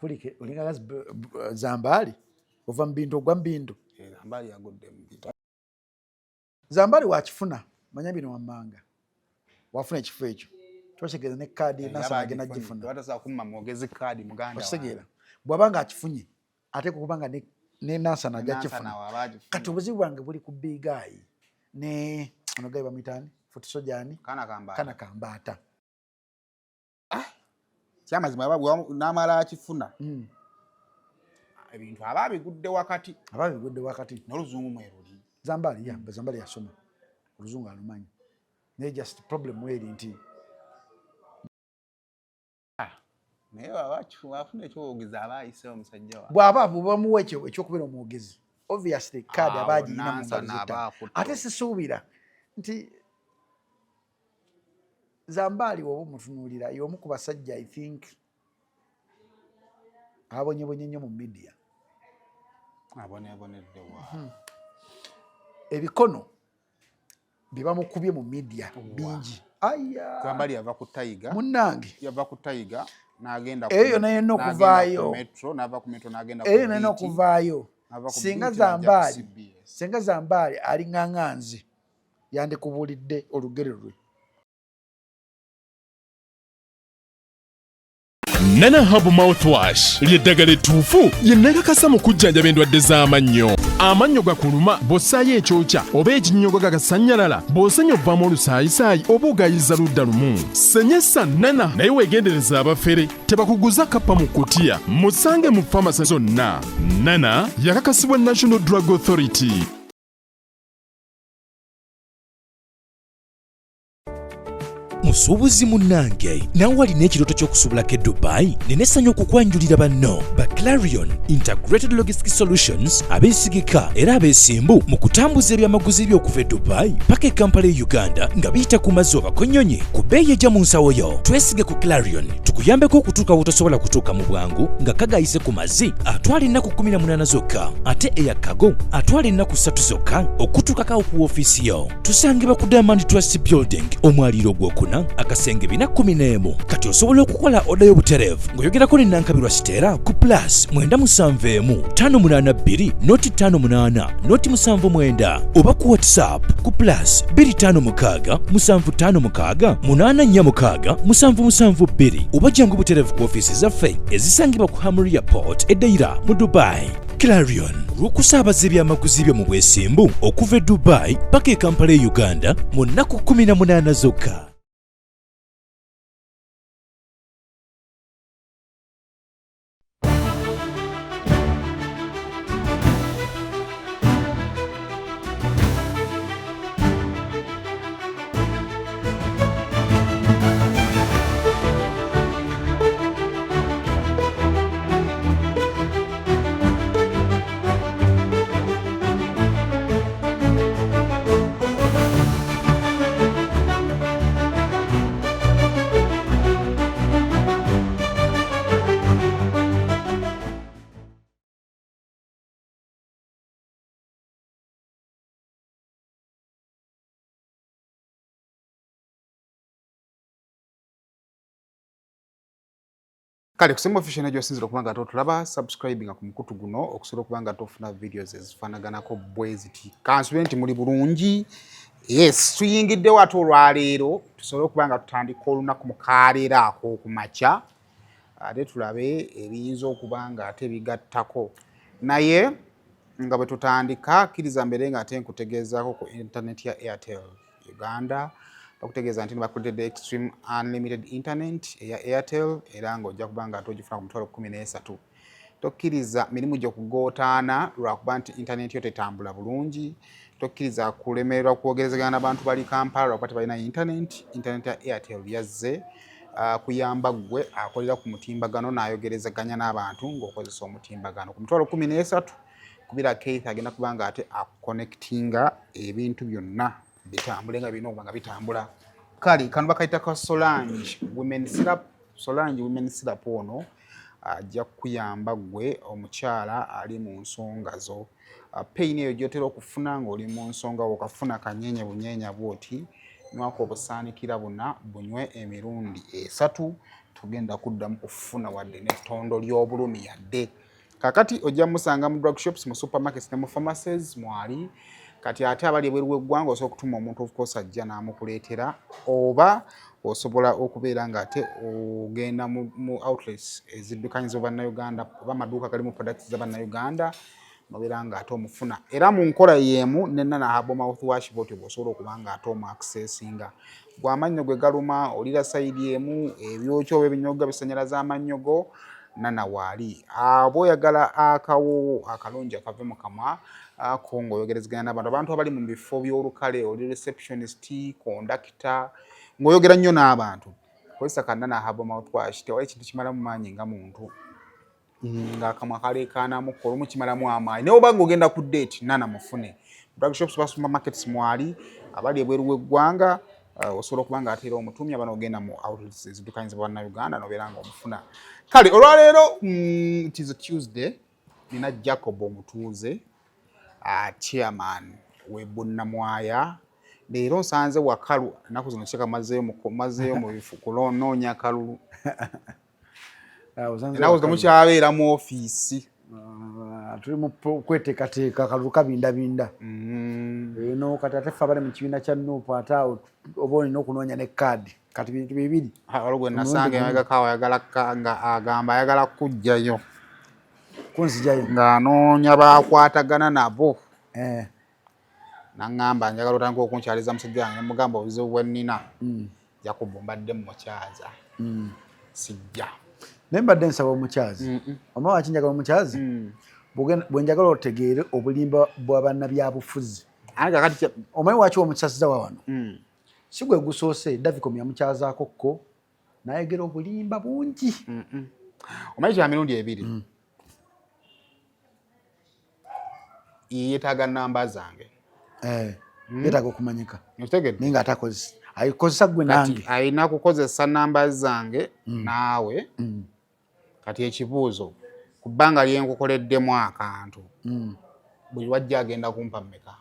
Apulike olinga Zambali ova Mbindu ogwa Mbindu. Zambali yagudde Mbindu. Zambali wakifuna manya bino wammanga. Wafuna ekifo ekyo. Twashegeza ne kadi nasa agenda gifuna. Twatasa kumma mwogezi kadi muganda. Wasegera. Bwabanga akifunye ate kubanga ne nasa najja kifuna. Kati obuzibu bwange buli ku bigayi ne onogayi bamitani Fotosojani kana kambata. Kyamazima babu namala akifuna. Ebintu ababigudde wakati. N'oluzungu mweruli. Zambali yasoma. Oluzungu alumanyi. Ne just problem weri nti. Naye wafuna ekyogeza abayise omusajja wa. Bwaba bamuwe ekyokubera omwogezi. Obviously card abaji ina mungazita. Ate sisuubira nti Zambali wobo mutunulira y'omu ku basajja I think abonyebonye nnyo mu media. Abonedde wa. Ebikono biba mukubye mu media bingi. Aya. Zambali yava ku Tiger. Munnange. Yava ku Tiger n'agenda ku. Eyo naye no kuvaayo. N'ava ku metro n'agenda ku. Eyo naye no kuvaayo. Singa Zambali ali nganganzi yandikubulidde olugero lwe. Nana Herbal Mouthwash lyeddagala ettuufu lyennakakasa mu kujjanjaba endwadde z'amannyo. Amannyo gakuluma bw'ossaayo ekyokya oba ekinnyogo gagasanyalala bw'osenya ovaamu olusaayisaayi oba ogayiza ludda lumu. Senyesa Nana naye weegendereza abafere tebakuguza kappa mu kkutiya. Musange mu famasi zonna. Nana yakakasibwa National Drug Authority. Musuubuzi munnange nawe walina ekirooto ky'okusuubulako e Dubai nenesanya okukwanjulira banno ba Clarion Integrated Logistics Solutions abeesigika era abeesimbu mu kutambuza ebyamaguzi by'okuva e Dubai paka e Kampala e Uganda nga biyita ku mazzi oba konnyonyi ku bbeeyi ejja mu nsawo yo. Twesige ku Clarion tukuyambeko okutuuka wotosobola kutuuka mu bwangu nga kagayise ku mazzi atwala ennaku 18 zokka ate eyakago atwala ennaku 3 zokka okutuukako ku woofiisi yo. Tusangibwa ku Diamond Trust Building omwaliiro gw'okuna akasenge 411. Kati osobola okukola oda y'obutereevu ng'oyogerako ne Nankabirwa Siteera ku +271 582 58 79 oba ku WhatsApp ku +256 756 846 772 oba jangu butereevu ku ofiisi zaffe ezisangibwa ku Hamria Port Edeira mu Dubai. Clarion lw'okusaabaza ebyamaguzi byo mu bwesimbu okuva e Dubai paka e Kampala e Uganda mu nnaku 18 zokka. Kale kusemba official najyo sinzira okubanga tulaba subscribing ku mukutu guno okusobola okubanga tofuna videos ezifanaganako bweziti. Kansube nti muli bulungi. Yes, tuyingidde watu olwaleero tusobole okubanga tutandika olunaku mukaaleera ako kumakya. Ate tulabe ebiyinza okubanga ate bigattako. Naye nga bwe tutandika kkiriza mbere nga ate nkutegeezaako ku internet ya Airtel Uganda. Bakutegeeza nti bakuletedde Extreme Unlimited Internet eya Airtel era ng'ojja kubanga ate ogifuna ku mutwalo 13. Tokkiriza mirimu gy'okugootaana lwakuba nti internet yo tetambula bulungi. Tokkiriza kulemererwa kwogerezagana n'abantu bali Kampala lwakuba tebalina internet ya Airtel yazze kuyamba ggwe akolera ku mutimbagano n'ayogerezaganya n'abantu ng'okozesa omutimbagano. Ku mutwalo 13 kubira Keith agenda kubanga ate akuconnectinga ebintu byonna bitambule nga birina okuba nga bitambula. Kale kano bakayita ka Solange Women Syrup ono ajja kuyamba ggwe omukyala ali mu nsonga zo. Pain eyo gy'otera okufuna ng'oli mu nsonga okafuna kanyenye bunyeenya bwoti nywako obusaanikira buna bunywe emirundi 3 tugenda kuddamu kufuna wadde n'ettondo ly'obulumi yadde. Kakati ojja musanga mu drug shops, mu supermarkets ne mu pharmacies mwali. Kati ate abali ebweru w'eggwanga osobola okutuma omuntu of course ajja n'amukuleetera, oba osobola okubeera ng'ate ogenda mu outlets eziddukanyiza bannayuganda oba amaduuka gali mu products z'abannayuganda nobeera ng'ate omufuna. Era mu nkola y'emu ne Nana Herbal Mouthwash bw'otyo bw'osobola okuba ng'ate omu-accessinga. Gwe amannyo gwe galuma, olira sayidi emu, ebyokyo oba ebinyogga bisannyalaza amannyo go, Nana waali. Aba oyagala akawo akalungi akave mu kamwa ko ng'oyogerezeganya n'abantu, abantu abali mu bifo by'olukale, oli receptionist, kondakita, ng'oyogera nnyo n'abantu, kozesa ka Nana Herbal Mouthwash. Tewali kintu kimala mu maanyi nga muntu ng'akamwa kaleekaanamu olumu kimalamu amaanyi. Naye oba ng'ogenda ku date, Nana mufune. Drug shops ba supermarkets mwali, abali ebweru w'eggwanga osobola okuba ng'ate era omutumya bano ogenda mu outlets eziddukanyiza bannayuganda n'obeera ng'omufuna. Kale olwaleero it is a Tuesday, nina Jacob Omutuuze, chairman we Bunnamwaya. Leero nsanze wakalu, ennaku zino kika mazeeyo mu bifu kulonoonya kalulu. Ennaku zino mukyabeera mu ofiisi. Tuli mu kweteekateeka kalulu kabindabinda. Eno kati ate ffe abali mu kibiina kya Nuupu ate awo oba olina okunoonya ne kaadi. Kati bintu bibiri. Waliwo gwe nasanga emabega kaawo nga agamba ayagala kuggyayo. Kunzijayo. Ng'anoonya baakwatagana nabo. Naŋŋamba njagala otandika okunkyaliza musajja wange ne mugamba obuzibu bwe nnina. Jacob mbadde mumukyaza. Sijja. Naye mbadde nsaba omukyazi. Omanyi lwaki njagala omukyazi? Bwe njagala otegeere obulimba bwa bannabyabufuzi. Omanyi lwaki omukyazizza wa wano? Si gwe gusoose, Davicom yamukyazaako kko n'ayogera obulimba bungi. Omanyi kya mirundi ebiri. Yeetaaga nnamba zange. Yeetaaga okumanyika. Otegedde? Naye ng'atakoze. Ayikozesa gwe nange. Alina kukozesa nnamba zange naawe. Kati ekibuuzo ku bbanga lye nkukoleddemu akantu buli wajja agenda kumpa mmeka?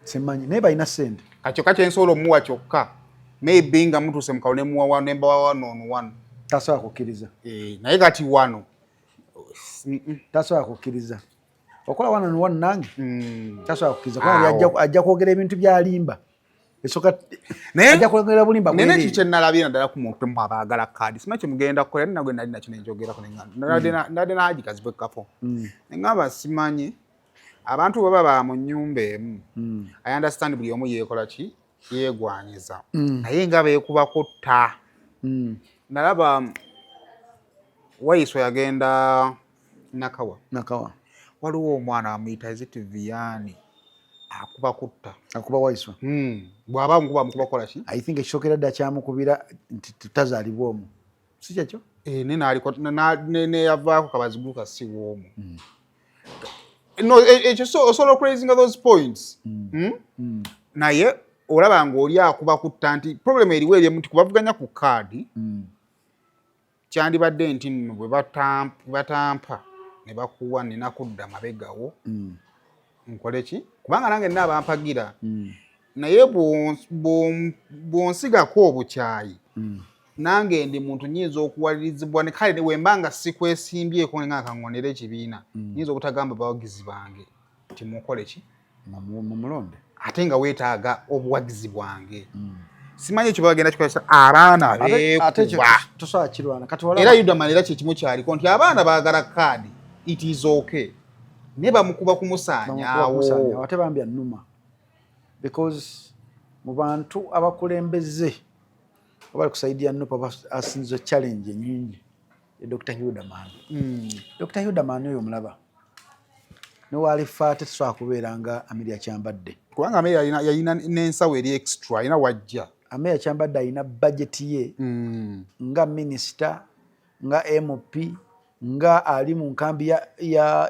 Simanyi naye balina ssente. Kakyokka kye nsobola omuwa kyokka maybe nga mutuuse mu kalulu ne muwa wano ne mbawa 1 on 1. Tasobola kukkiriza. Naye kati wano tasobola kukkiriza. Okola 1 on 1 nange tasobola kukkiriza kubanga ajja kwogera ebintu byalimba. Ajja kwogera bulimba bwe. Nene kikye nalabye naddala ku muntu abaagala kaadi. Simanyi kye mugenda kukola naye nagwe nali nakyo ne njogerako ne ngamba. Nadde n'Haji Kazibwe-Kafo. Ne ngamba simanyi abantu baba ba mu nnyumba emu. I understand buli omu yeekola ki? Yeegwanyiza. Naye nga beekubako tta. Nalaba Wayiso yagenda Nakawa. Waliwo omwana amuyita Viviani. Akuba kutta. Akuba Wayiso. Bw'aba amukuba kola ki? I think ekisookera dda kyamukubira nti tutazaalibwa omwo. Si kyekyo? Ne yavaako kabaziguka si w'omwo. No, ekyo osobola okurazinga those points. Naye olaba ng'oli akuba kutta nti problem eriwo eri nti kubavuganya ku kaadi kyandibadde nti nno bwe batampa ne bakuwa nina kudda mabegawo nkole ki? Kubanga nange nina abampagira. Naye bw'onsigako obukyayi nange ndi muntu nyinza okuwalirizibwa ne kale we mbanga sikwesimbyeko nga kaŋŋonera ekibiina nyinza obutagamba bawagizi bange nti mukole ki? Mumulonde. Ate nga weetaaga obuwagizi bwange. Simanyi ekyo bagenda kikozesa abaana beekuba. Era Yudaman era kyekimu kyaliko nti abaana baagala kaadi. It is okay. Ne bamukuba kumusaanyaawo. Ate bambi annuma. Because mu bantu abakulembeze abali kusaidia Nuupu asinze challenge nyingi Dr. Yudaman. Dr. Yudaman oyo mulaba. Newalifa tetusobola kubeera nga Amelia Kyambadde. Kubanga Amelia yalina n'ensawo eri extra, alina wajja. Amelia Kyambadde alina budget ye nga minister, nga MP, nga ali mu nkambi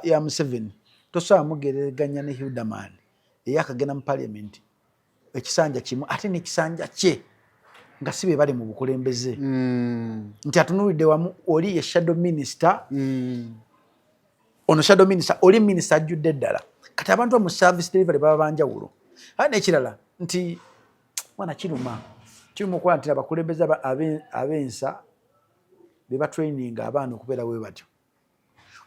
ya Museveni. Tosobola mugereraganya ne Yudaman eyakagenda mu parliament ekisanja kimu ate n'ekisanja kye nga sibe bali mu bukulembeze. Nti atunulidde wamu oli ye shadow minister. Ono shadow minister oli minister ajjudde ddala. Kati abantu mu service delivery baba banjawulo. Ate n'ekirala nti mwana kiruma kimu kwa nti abakulembeze abensa beba training abaana okubeera bwe batyo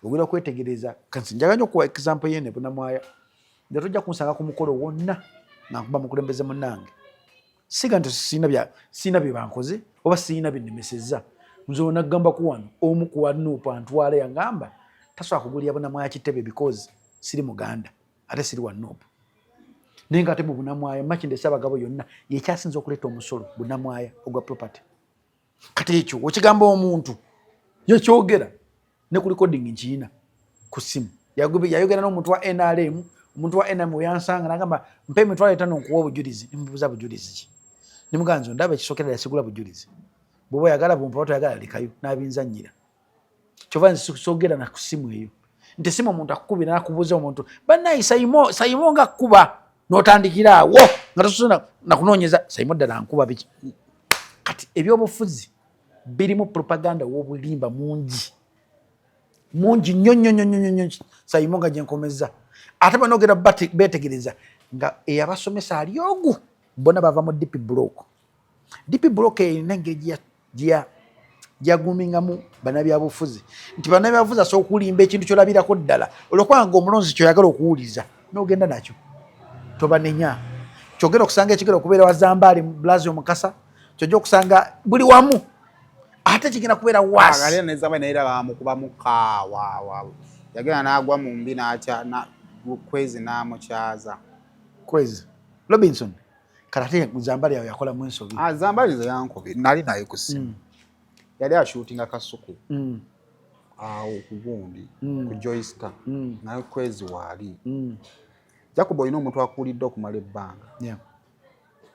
ogenda okwetegereza kansi njaga nnyo okuwa example yene Bunamwaya nze tojja kunsanga ku mukolo wonna nga nkuba mukulembeze munnange siga nti siina bye bankoze oba siina bye nnemesezza nze onagamba ku wano omu ku wanuupa ntwala yangamba tasobola kugulira Bunamwaya kitebe because siri muganda ate siri wanuupa naye nga ate mu Bunamwaya Makindye Ssaabagabo yonna yekyasinza okuleeta omusolo Bunamwaya ogwa property kati ekyo okigamba omuntu yekyogera ne ku recording nkiina ku simu yayogera n'omuntu wa NRM omuntu wa NRM yansanga nagamba mpe emitwalo 5 nkuwa obujulizi nimubuuza bujulizi ki nimuganzo ndaba ekisokera yasigula bujulizi bw'oba oyagala bumpa oba toyagala lekayo n'abinzannyira kyova nzisogera na ku simu eyo nti simu omuntu akukubira n'akubuuza omuntu bannayi sayimo nga kkuba n'otandikira awo nga tosobola nakunoonyeza sayimo ddala nkuba biki kati ebyobufuzi birimu propaganda w'obulimba mungi nnyo sayimo nga gyenkomeza ate banogera betegereza nga eyabasomesa ali ogu bona bava mu DP block erina engeri gyagumingamu bannabyabufuzi nti bannabyabufuzi asobola okulimba ekintu kyolabirako ddala olwokuba nga omulonzi kyoyagala okuwuliza n'ogenda nakyo tobanenya kyogera okusanga ekigera okubeera wa Zambaali Blazi Omukasa kyojja okusanga buli wamu ate kigenda kubeera waasi naera bamukuba mukaawa yagenda n'agwa mu mbi kwezi n'amukyaza kwezi Robinson karate Zambaali yawe yakola mu ensobi Zambaali ze yankobe nali naye ku simu yali ashootinga Kasuku awo ku gundi ku Joystar naye kwezi waali Jacob oyina omuntu akulidde okumala ebbanga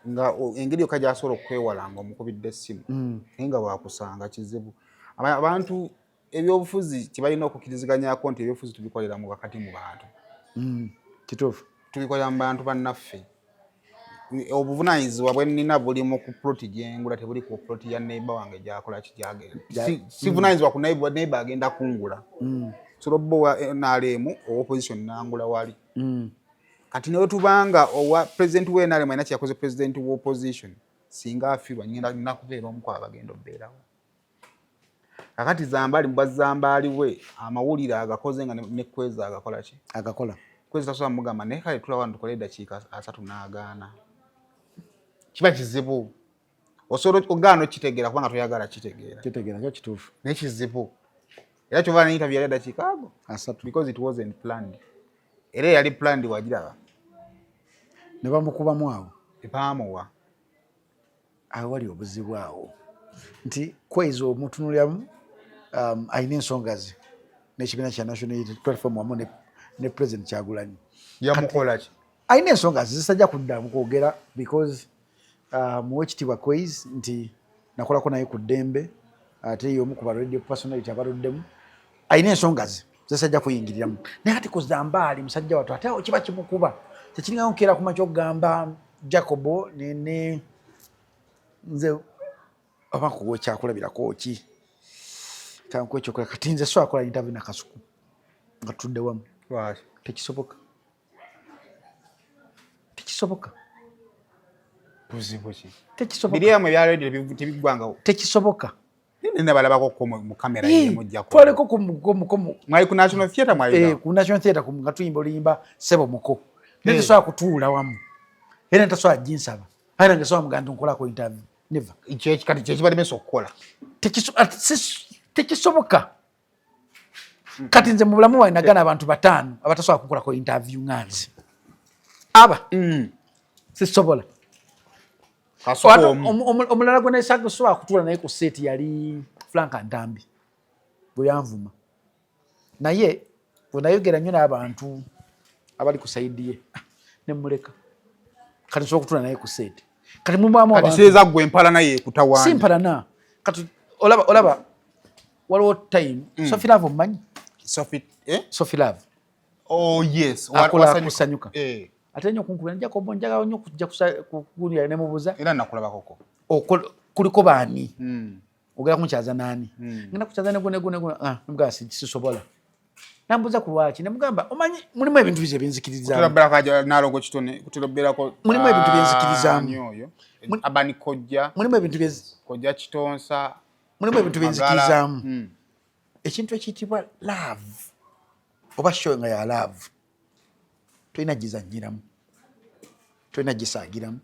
nga engeri yokka gy'asobola okwewala nga omukubidde essimu naye nga bwakusanga kizibu abantu ebyobufuzi kibalina okukkiriziganyako nti ebyobufuzi tubikolera mu wakati mu bantu kituufu tubikolera mu bantu bannaffe obuvunaanyizibwa bwe nnina buli mu ku ploti gyengula tebuli ku ploti ya neighbor wange gyakola kigyagenda sivunaanyizibwa ku neighbor agenda kungula sobola bbo wa NRM owa opposition nangula wali kati newe tubanga owa president we NRM alina kyakoze president wa opposition singa afirwa nina kubeera omu kwabagenda obbeerawo kakati Zambaali mubwa Zambaali we amawulire agakoze nga ne kweza agakola ki agakola kwezi tasobola mugamba naye kale tula wano tukole eddakiika 3 n'agaana kiba kizibu osobola ogaana okitegeera kubanga toyagala kitegeera kyo kituufu naye kizibu era kyova ne interview yali eddakiika ago 3 because it wasn't planned era yali planned wagiraba ne bamukubamu awo ebamuwa awo wali obuzibu awo nti kwezi omutunulyamu alina ensonga ze n'ekibiina kya National Unity Platform wamu ne President Kyagulanyi yamukola ki alina ensonga ze zisajja kuddamu kwogera because muweekitiibwa Kwezi nti nakolako naye ku ddembe ate y'omu ku ba radio personality abaluddemu alina ensonga ze zisajja kuyingiriramu naye ati ku Zambaali musajja wattu ate kiba kimukuba tekiringa nkeera ku makya okugamba Jacobo nene nze oba kuwa ekyakulabirako ki kankuwa ekyokola kati nze so akola interview na Kasuku nga tudde wamu tekisoboka buzibu ki tekisoboka biriamu ebya radio tebiggwangawo tekisoboka nina balabako mu kamera ye mujja ko twaleko mwali ku National Theatre mwali ku National Theatre nga tuyimba oluyimba Sebo Muko nende so akutuula wamu era ntasobola jinsaba aina ngasobola muganda nkolako interview never kati kyekibalemesa okukola tekisoboka kati nze mu bulamu bwange nagana abantu 5 abatasobola kukolako interview nganzi aba sisobola omulala gwe nasobola kutuula naye ku seeti yali Frank Ntambi bwe yanvuma naye bwe nayogera nnyo n'abantu abali ku sayidi ye nemuleka kati nsobola kutuula naye ku seeti kati mubaamu kati seeza gwe empala naye kutawaanya si mpalana kati olaba waliwo time Sophie Love omumanyi Sophie Love oh yes akola kusanyuka ate nnyo kunkubira Jacob njagala nnyo kujja kukulira ne mubuza era nakulabakoko kuliko baani ogera kunkyaza nani ngenda kukyaza ne gune mugasi sisobola nambuza ku lwaki nemugamba omanyi mulimu ebintu bize byenzikiriza kutulabera kaja nalongo kitone kutulabera ko mulimu ebintu byenzikirizamu nyoyo abani kojja mulimu ebintu kojja kitonsa mulimu ebintu byenzikirizamu ekintu ekiyitibwa love oba showing ya love toyina gizanyiramu toyina gisaagiramu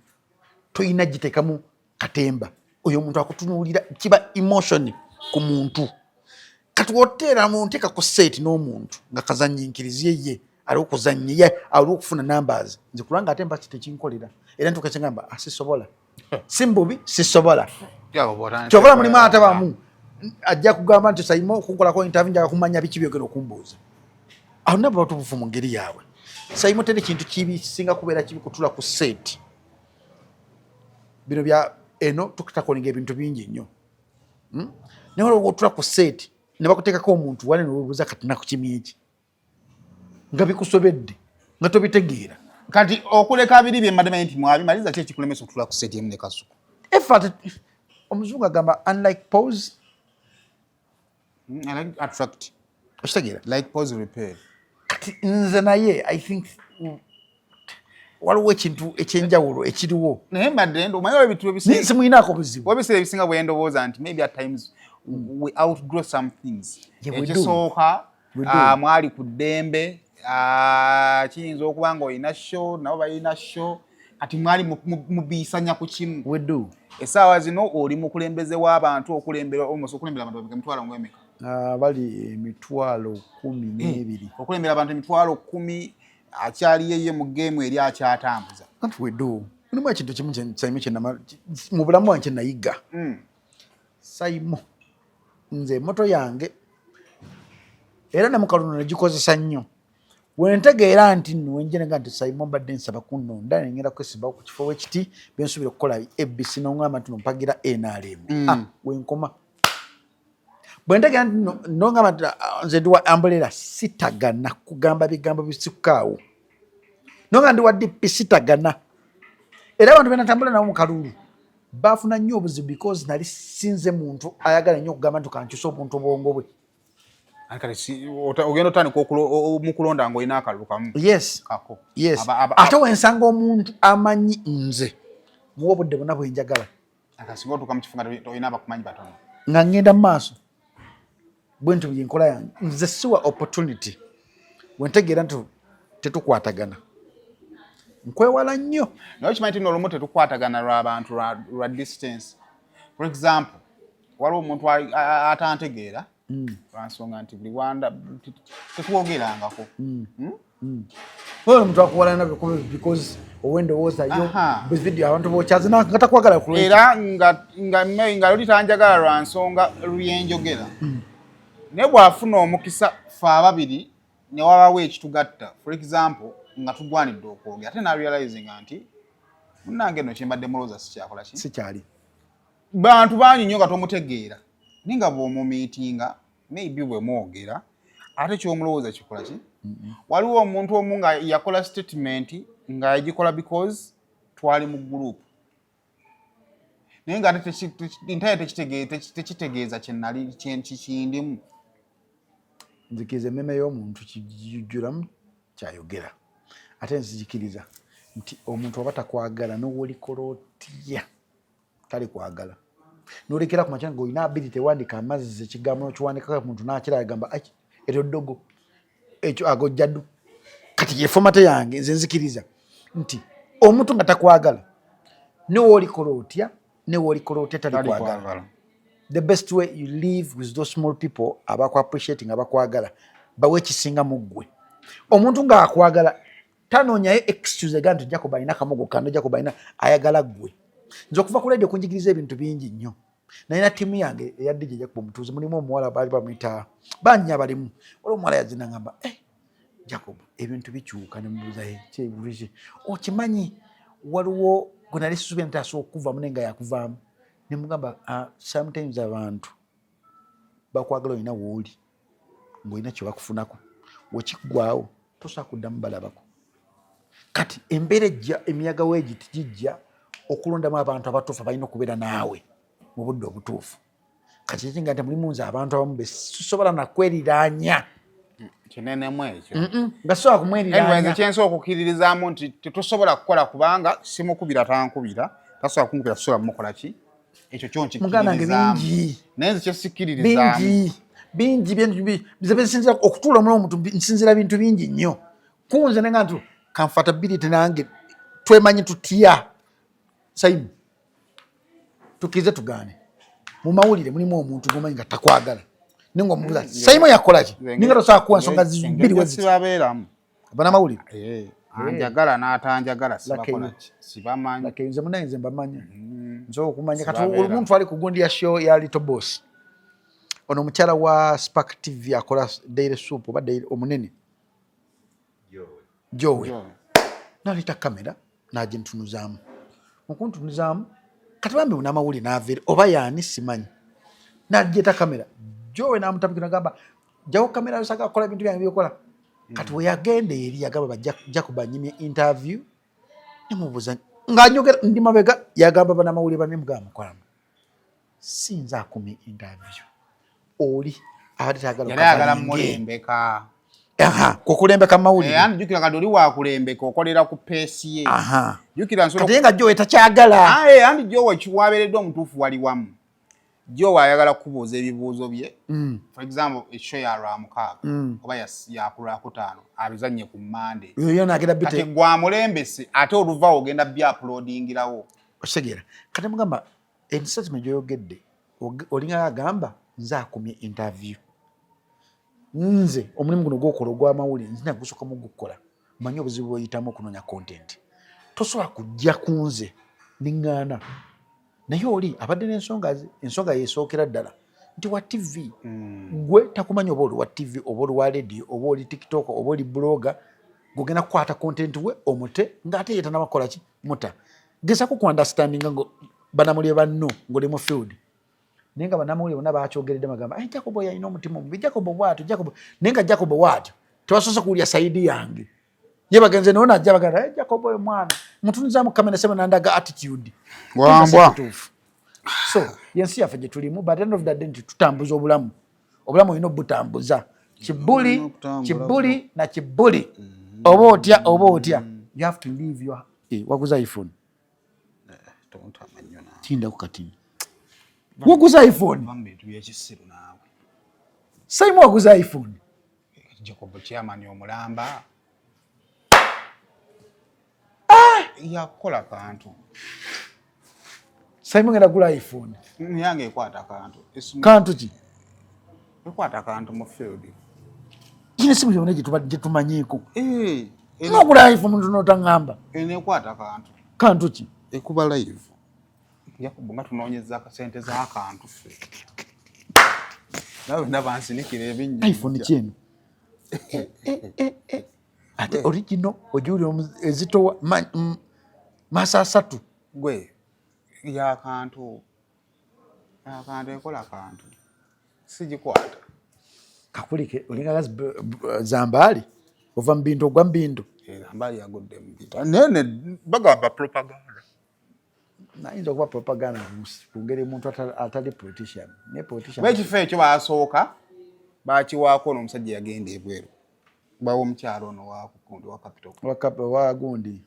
toyina giteekamu katemba oyo omuntu akutunuulira kiba emotion ku muntu kati woteera mu nteeka ku set n'omuntu nga kazanyinkirizie ye ali okuzannya ye ali okufuna numbers nze kulanga ate mba kitekinkolera era ntuuka kyengamba sisobola si mbubi sisobola kyobola mulimu atabamu ajja kugamba nti Saimo okukolako interview njaga kumanya biki byogera okumbuuza awo nabo batubufu mu ngeri yaabwe Saimo teri kintu kibi singa kubeera kibi kutula ku set bino bya eno tukitakolinga ebintu bingi nnyo naye olwo otula ku set ne bakuteekako omuntu wane newebuuza kati nakukimi eki nga bikusobedde nga tobitegeera kati okuleka abiri byemadde nti mwabimaliza ki ekikulemesa okutula ku set emu ne kasuku effort omuzungu agamba unlike pause I like attract okitegeera like pause repair kati nze naye I think waliwo ekintu ekyenjawulo ekiriwo naye mbadde ndo omanyi ebintu ebisinga simuyinaako buzibu wabisera ebisinga bwe ndowooza nti maybe at times we outgrow some things ekisooka mwali ku ddembe kiyinza okuba nga olina show nabo balina show ati mwali mubiisanya ku kimu essaawa zino oli mukulembeze w'abantu okulembera abantu emitwalo ng'emeka bali emitwalo 12 okulembera abantu emitwalo 10 akyali yeye mu geemu eri akyatambuza kati weddu mulimu ekintu kimu Saimo mu bulamu wange nayiga Saimo nze moto yange era ne mukaluno negikozesa nnyo wentegeera nti wenjenega nti Saimo mbadde nsaba kunnonda nengenda kwesibawo ku kifo wekiti bensubira okukola ABC n'ongamba nti nompagira NRM wenkoma bwentegeera nti nongamba nti nze ndi wa Ambrella sitagana kugamba bigambo bisikaawo nonga ndi wa DP sitagana era abantu benatambula nabo mu kalulu bafuna nnyo obuzibu because nali sinze muntu ayagala nnyo okugamba nti kankyusa obuntu obwongo bwe ogenda otandika mukulonda nga olina akalulu kamu yes ate wensanga omuntu amanyi nze muwa obudde bwonna bwenjagala akasinga otuuka mu kifo nga olina abakumanyi batono nga ngenda mu maaso bwentu byenkola yange nze siwa opportunity wentegeera nti tetukwatagana nkwewala nnyo naye kimanyi tino olumu tetukwatagana lw'abantu lwa distance for example waliwo omuntu atantegeera lwansonga nti buli wanda tetwogerangako oyo omuntu akuwala nabyo because owendowooza yo video abantu bokyaze nga takwagala era nga luli tanjagala lwansonga lyenjogera naye bw'afuna omukisa fe ababiri ne wabawo ekitugatta for example nga tugwanidde okwogera ate narealizinga nti munnange eno kyembadde mulooza sikyakola ki sikyali bantu bangi nnyo nga tomutegeera naye nga bw'omumiitinga maybe bwe mwogera ate ky'omulowooza kikola ki waliwo omuntu omu nga yakola statement nga yagikola because twali mu group naye nga ate tekitegeeza kyenali kikindimu nzikiriza emmeme y'omuntu kijjulamu kyayogera ate nzikiriza nti omuntu oba takwagala n'owolikola otya tali kwagala n'olekera ku makya nga olina ability ewandika amazzi ekigambo nokiwandikako omuntu nakira yagamba eryo ddogo ekyo agojjaddu kati yefomate yange nze nzikiriza nti omuntu nga takwagala n'owolikola otya n'owolikola otya tali kwagala the best way you live with those small people abaku appreciating abakwagala bawe ekisinga mu ggwe omuntu nga akwagala tanonyayo excuse ega nti jako balina kamogo kando jako balina ayagala ggwe nze okuva ku radio kunjigiriza ebintu bingi nnyo nalina ttiimu yange eya DJ Jacob Omutuuze mulimu omuwala baali bamwita bannya balimu olwo omuwala yazina ngamba Jacob ebintu bikyuka nemubuuza kyebuliki okimanyi waliwo gwe nali sisuubira nti asobola okuvaamu naye nga yakuvaamu nemugamba sometimes abantu bakwagala olina wooli ng'olina kyebakufunako wekigwawo tosobola kuddamu balabako kati embeera ejja emiyaga weegiti gijja okulondamu abantu abatuufu balina okubeera naawe mu budde obutuufu kati ekinga nti mulimu nze abantu abamu besobola nakweriraanya kinene mu ekyo nga sobola kumweriraanya anyways ekyensobola okukkiririzaamu nti tetusobola kukola kubanga simukubira tankubira tasobola kunkubira tusobola mukola ki ekyo muganda wange kyonkikkiririzaamu bingi naye nze kyesikkiririzaamu bingi bize bisinzira okutuula omulamu omuntu nsinzira bintu bingi nnyo kunze nenga nti comfortability nange twemanyi tutya Simon tukirize tugaane mu mawulire mulimu omuntu gwomanyi nga takwagala ninga omubuuza Simon yakolaki ninga tosobola kuwa nsonga zibiri wezibabeeramu banamawulire anjagala n'atanjagala sibamanyi nze munaye nze mbamanyi nsobola okumanya kati omuntu ali ku gundi ya show ya Little Boss ono omukyala wa Spark TV akola daily soup oba omunene Jowe naleta kamera nagintunuzaamu okuntunuzaamu kati bambi munamawulire n'aveere oba yaani simanyi nagyeta kamera Jowe namutapikira nagamba jjawo kamera yosaga akola ebintu byange byokola kati we yagenda eri yagamba bajja kubanyimya interview nemubuuza ng'anyogera ndi mabega yagamba banamawulire banemugamba mukolamu sinza akumya interview oli abadde tayagala mulembeka kukulembeka mawulire andi jukira kati oli wakulembeka okolera ku peesi ye jukira nsobola kati nga Jowe takyagala andi Jowe wabeereddwa omutuufu wali wamu Jowe ayagala kubuuza ebibuuzo bye for example esho ya Lwamukaaga oba ya Kulwakutaano abizannye ku Monday kati gwamulembese ate oluva ogenda byapulodingirawo osegera kati mugamba statement gyoyogedde olinga agamba nze akumye interview nze omulimu guno gwokola ogw'amawulire nzina gusooka mu gukola manyi obuzibu bwoyitamu okunoonya content tosobola kujja kunze niŋŋaana naye oli abadde n'ensonga yeesookera ddala nti wa TV gwe takumanyi oba oli wa TV oba oli wa radio oba oli TikTok oba oli blogger gogenda kukwata content we omute ng'ate yeetanabakola ki muta gezaku ku understandinga ngo banamulire banno ng'oli mu field naye nga banamawulire bonna bakyogeredde bagamba Jacob yalina omutima omubi Jacob bw'atyo naye nga Jacob bw'atyo tebasoose kuwulya sayidi yange ye bagenze naye najja bagamba Jacob oyo mwana mutunuzaamu kamera sema nandaga attitude wambwa so yensi yaffe gye tulimu but end of the day nti tutambuza obulamu olina obutambuza kibuli na kibuli oba otya you have to leave your waguza iPhone tinda ku katini waguza iPhone Simon waguza iPhone Jacob chairman omulamba yakola kantu Simon ngenda gula iPhone yange ekwata kantu ki ekwata kantu mu field kine simu yone gye tumanyiiko nogula iPhone omuntu n'otangamba ekwata kantu ki ekuba live Jacob nga tunoonyeza akasente z'akantu nawe nabansinikira ebinnya iPhone kyeno ate original ojuli ezitowa masa 3 gwe yakantu ekola kantu sigikwata kakulike olinga Zambali ova mbindu ogwa mbindu Zambali yagudde mbita nene bagamba propaganda nayinza okuba propaganda ku ngeri omuntu atali politician ne politician ekifo ekyo baasooka bakiwaako n'omusajja yagenda ebweru bawo omukyalo ono wa capital wa gundi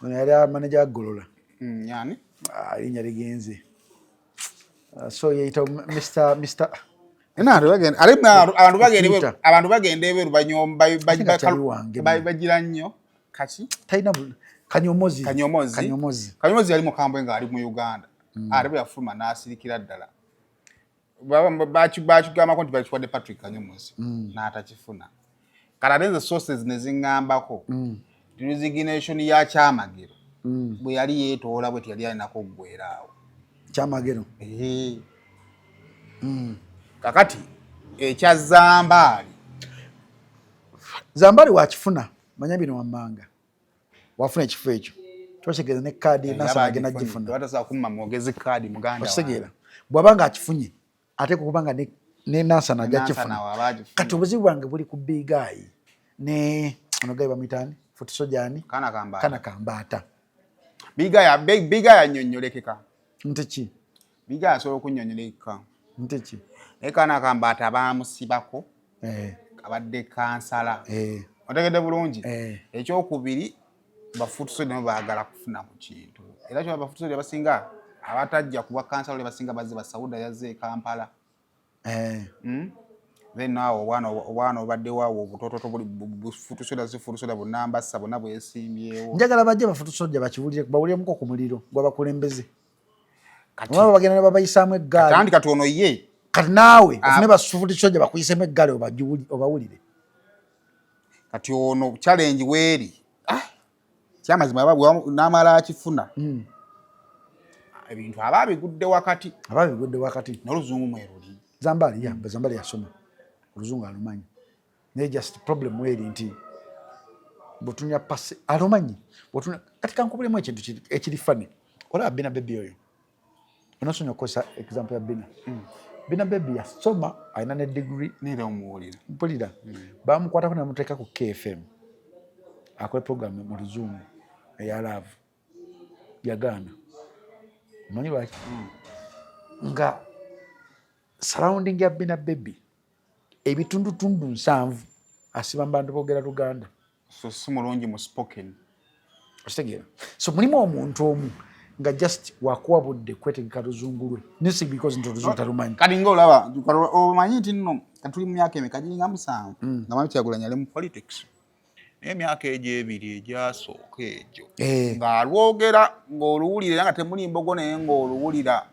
yali manager agolola yani linnya ligenze so yeyita Mr. abantu bagenda ebweru bagira nnyo kaki talina Kanyomozi yali mukambwe nga ali mu Uganda ate bwe yafuluma n'asirikira ddala bakigambako nti bakiwadde Patrick Kanyomozi n'atakifuna kati ate nze sources ne ziŋŋambako resignation ya Kyamagero bwe yali yeetoola bwe tiyali alinako ggweeraawo Kyamagero kakati ekya Zambali wakifuna manya bino wammanga wafuna ekifo ekyo totegeeza ne kaadi nasa agenda gifuna watasobola kumma mwogezi kaadi muganda otegeera bw'abanga akifunye ate kubanga ne nasa najja kifuna kati obuzibu bwange buli ku Big Eye ne ono gayi bamuyitaani Futi Sojani kana kambaata Big Eye annyonnyolekeka nti ki Big Eye asobola okunnyonnyolekeka nti ki naye kana kambaata baamusibako abadde kansala otegedde bulungi ekyokubiri bafutusoja nabo baagala kufuna mu kintu era kyo bafutusoja basinga abatajja kuba kansala basinga bazze basauda yazze Kampala then now obwana obadde waawo obutototo buli bufutusoja zifutusoja bunambasa bonna bwesimbyewo njagala bajje bafutusoja bakibulire bawulyemuko ku muliro gw'abakulembeze kati bagenda ne babayisaamu eggaali kandi kati ono ye kati naawe ofune bafutusoja bakuyisemu eggaali obawulire kati ono challenge weeri kyamazima n'amala akifuna ebintu ababigudde wakati n'oluzungu mweruli Zambali yasoma oluzungu alumanyi naye just problem weeri nti botunya pase alumanyi botunya kati kankubulemu ekintu ekiri fane olaba Bina Baby oyo onasonya okukozesa example ya Bina Baby yasoma alina ne degree mpulira bamukwatako ne bamuteeka ku KFM akole program mu luzungu eya love yagaana omanyi lwaki nga surrounding ya Bina Baby ebitundutundu 7 asiba bantu boogera Luganda so si mulungi mu spoken ositegeera so mulimu omuntu omu nga just wakuwabudde kwetegeka luzungu lwe nisi because nti oluzungu talumanyi kati ng'olaba omanyi nti nno tuli mu myaka emeka giringa 7 nga Mami Kyagulanyi ali mu politics naye emyaka egyo ebiri egyasooka egyo ng'alwogera ng'oluwulira era nga temuli mbogo naye ng'oluwulira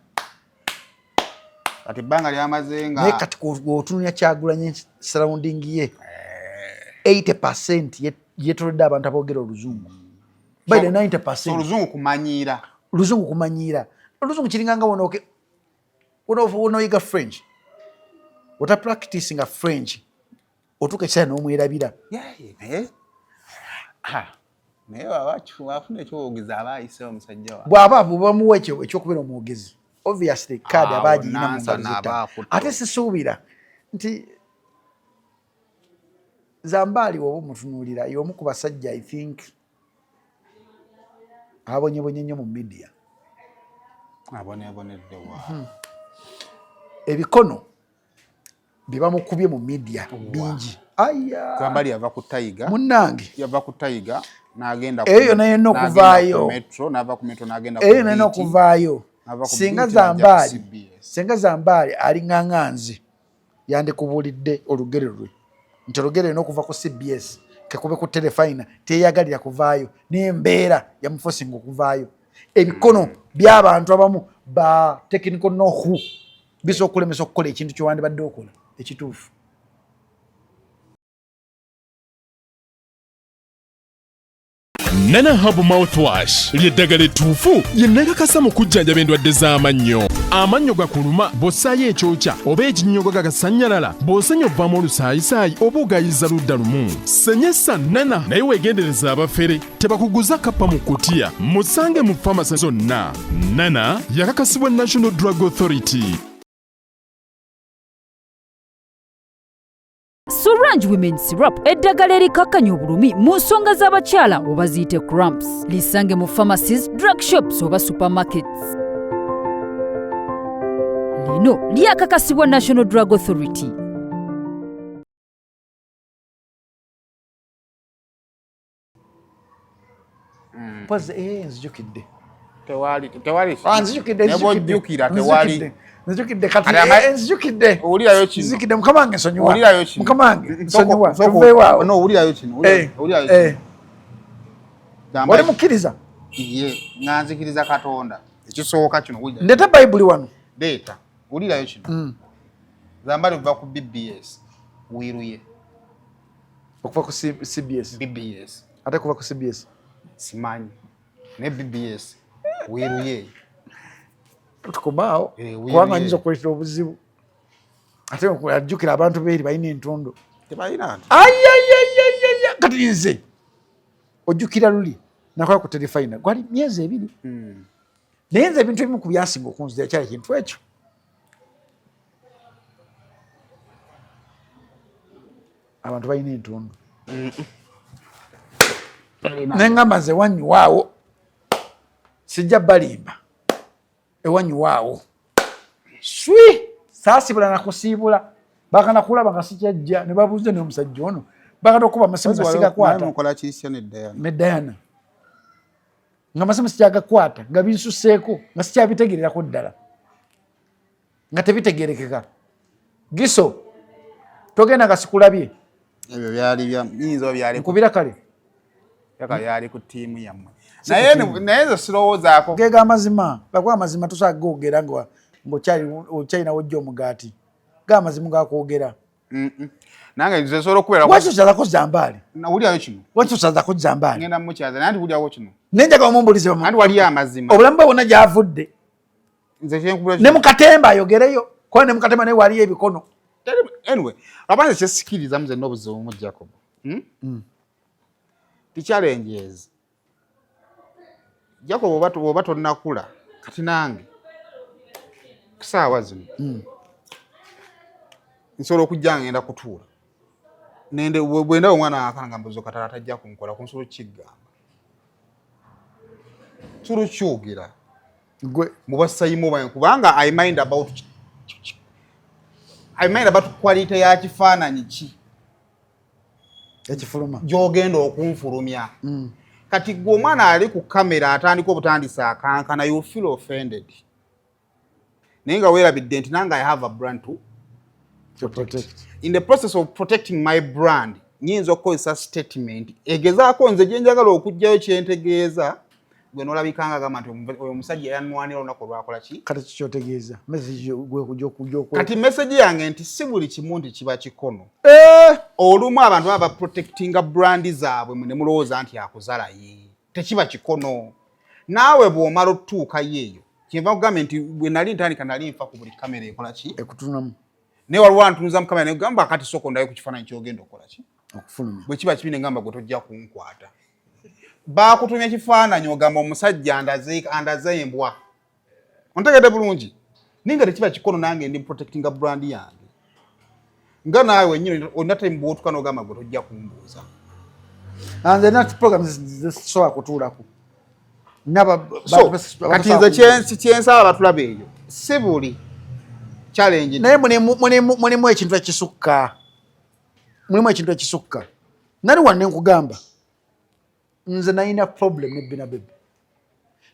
kati ebbanga lyamaze nga naye kati otunuya Kyagulanyi surrounding ye 80% yetoledde abantu aboogera oluzungu by the 90% oluzungu kumanyiira oluzungu kiringa nga wonoyiga French ota practice nga French otuuka ekiseera n'omwerabira naye wafuna ekyowogezi aba ayisewo omusajja wa bw'aba bamuwa ekyokubeera omwogezi obviously card abagiyina mu ngalo ate sisuubira nti Zambali woba omutunuulira y'omu ku basajja I think abonyebonye nnyo mu media abonebonedde wa ebikono bibamukubye mu media bingi Zambali yava ku Taiga munnange yava ku Taiga n'agenda eyo naye n'okuvaayo n'ava ku metro n'agenda eyo naye n'okuvaayo singa Zambali ali ŋŋaŋŋanzi yandikubuulidde olugero lwe nti olugero n'okuva ku CBS kekube ku Telefina teyagalira kuvaayo n'embeera yamufosinga okuvaayo ebikono by'abantu abamu ba technical know-how bisobola okulemesa okukola ekintu kyewandibadde okola ekituufu Nana Hub Mouthwash lyeddagala ettuufu lye nnakakasa mu kujjanjaba endwadde z'amannyo. Amannyo gakuluma bw'ossaayo ekyokya oba ekinnyogo gagasannyalala bw'osenya ovaamu olusaayisaayi oba ogayiza ludda lumu. Senyesa Nana naye weegendereza abafere tebakuguza kappa mu kkutiya musange mu famasi zonna. Nana yakakasibwa National Drug Authority. Sorange Women Syrup eddagala erikakkanya obulumi mu nsonga z'abakyala oba ziyite cramps. Lisange mu pharmacies, drug shops oba supermarkets. Lino lyakakasibwa National Drug Authority. Nzijukidde nzijukidde kati nzijukidde owulirayo kino nzijukidde mukama wange nsonyiwa owulirayo kino mukama wange nsonyiwa tuveewaawo no owulirayo kino owulirayo kino wali mukkiriza ye nganzikiriza Katonda ekisooka kino owulirayo ndeeta bayibuli wano deeta owulirayo kino Zambali okuva ku BBS wiruye okuva ku BBS ate kuva ku CBS simanyi ne BBS wiruye tukomaawo kubanga nyinza okuleetera obuzibu ate ajjukira abantu beeri balina entondo tebalina kati nze ojjukira luli nakola ku Telefina gwali myezi 2 naye nze ebintu ebimu ku byansinga okunzira kyali kintu ekyo abantu balina entondo neŋŋamba nze wanyuwaawo sijja balimba ewanyuwaawo swi saasibula nakusiibula bakana kulaba nga sikyajja ne babuuze n'omusajja ono bakana okuba amasimu gasigakwata mukola Christian Diana ne Diana nga amasimu sikyagakwata nga binsuseeko nga sikyabitegererako ddala nga tebitegerekeka Giso togenda nga sikulabye ebyo byali byali nkubira kale yali ku tiimu yammwe naye nze sirowoozaako gega amazima bakuba amazima tosobola googera ng'okyalina wojja omugaati ga amazimu gakwogera nange nze nsobola okubeera lwaki okyazako zambaali nawulirayo kino lwaki okyazako zambaali ngenda mukyaza naye ndiwulirawo kino nenjaga omumbulize andi waliyo amazima obulamu bwe bwonna gyavudde nze kyenkubira ne mukatemba ayogereyo kuba ne mukatemba naye waliyo ebikono anyway abanze kyesikiriza muze n'obuzibu mu Jacob the challenge is Jacob oba tonnakula kati nange kusaawa zino nsobola okujja ngenda kutuula nende bwenda omwana akana nga mbuzo katala tajja kunkola kunsobola kigamba nsobola kyogera gwe mubasayimu bange kubanga I mind about quality ya kifaananyi ki ekifuluma gy'ogenda okunfulumya kati gwe omwana ali ku kamera atandika obutandisa akankana you feel offended naye nga weerabidde nti nange I have a brand to protect in the process of protecting my brand nyinza okukozesa statement egezaako nze gye njagala okugjayo kyentegeeza gwe n'olabikanga agamba nti oyo omusajja yanwanira olunaku olwakola ki kati kikyotegeeza message kati message yange nti si buli kimu nti kiba kikono olumu abantu baba protectinga brandi zaabwe ne mulowooza nti akuzala ye tekiba kikono naawe bw'omala otuukayo eyo kyenva kugambye nti bwe nali ntandika nali nfa ku buli kamera ekola ki ekutunamu naye waliwo antunuza mu kamera negamba kati sooka ondayo ku kifaananyi kyogenda okola ki okufulumya bwe kiba kibi negamba gwe tojja kunkwata baakutumya ekifaananyi ogamba omusajja andaze embwa ontegedde bulungi ninga tekiba kikono nange ndi protectinga brand yange nga naawe wennyini olina time bw'otuuka n'ogamba gwe tojja kumbuuza nze nati program zisobola kutuulako kati nze kyensaba batulaba eyo si buli challenge naye mulimu ekintu ekisukka nali wanne nkugamba nze nalina problem ne Bina Baby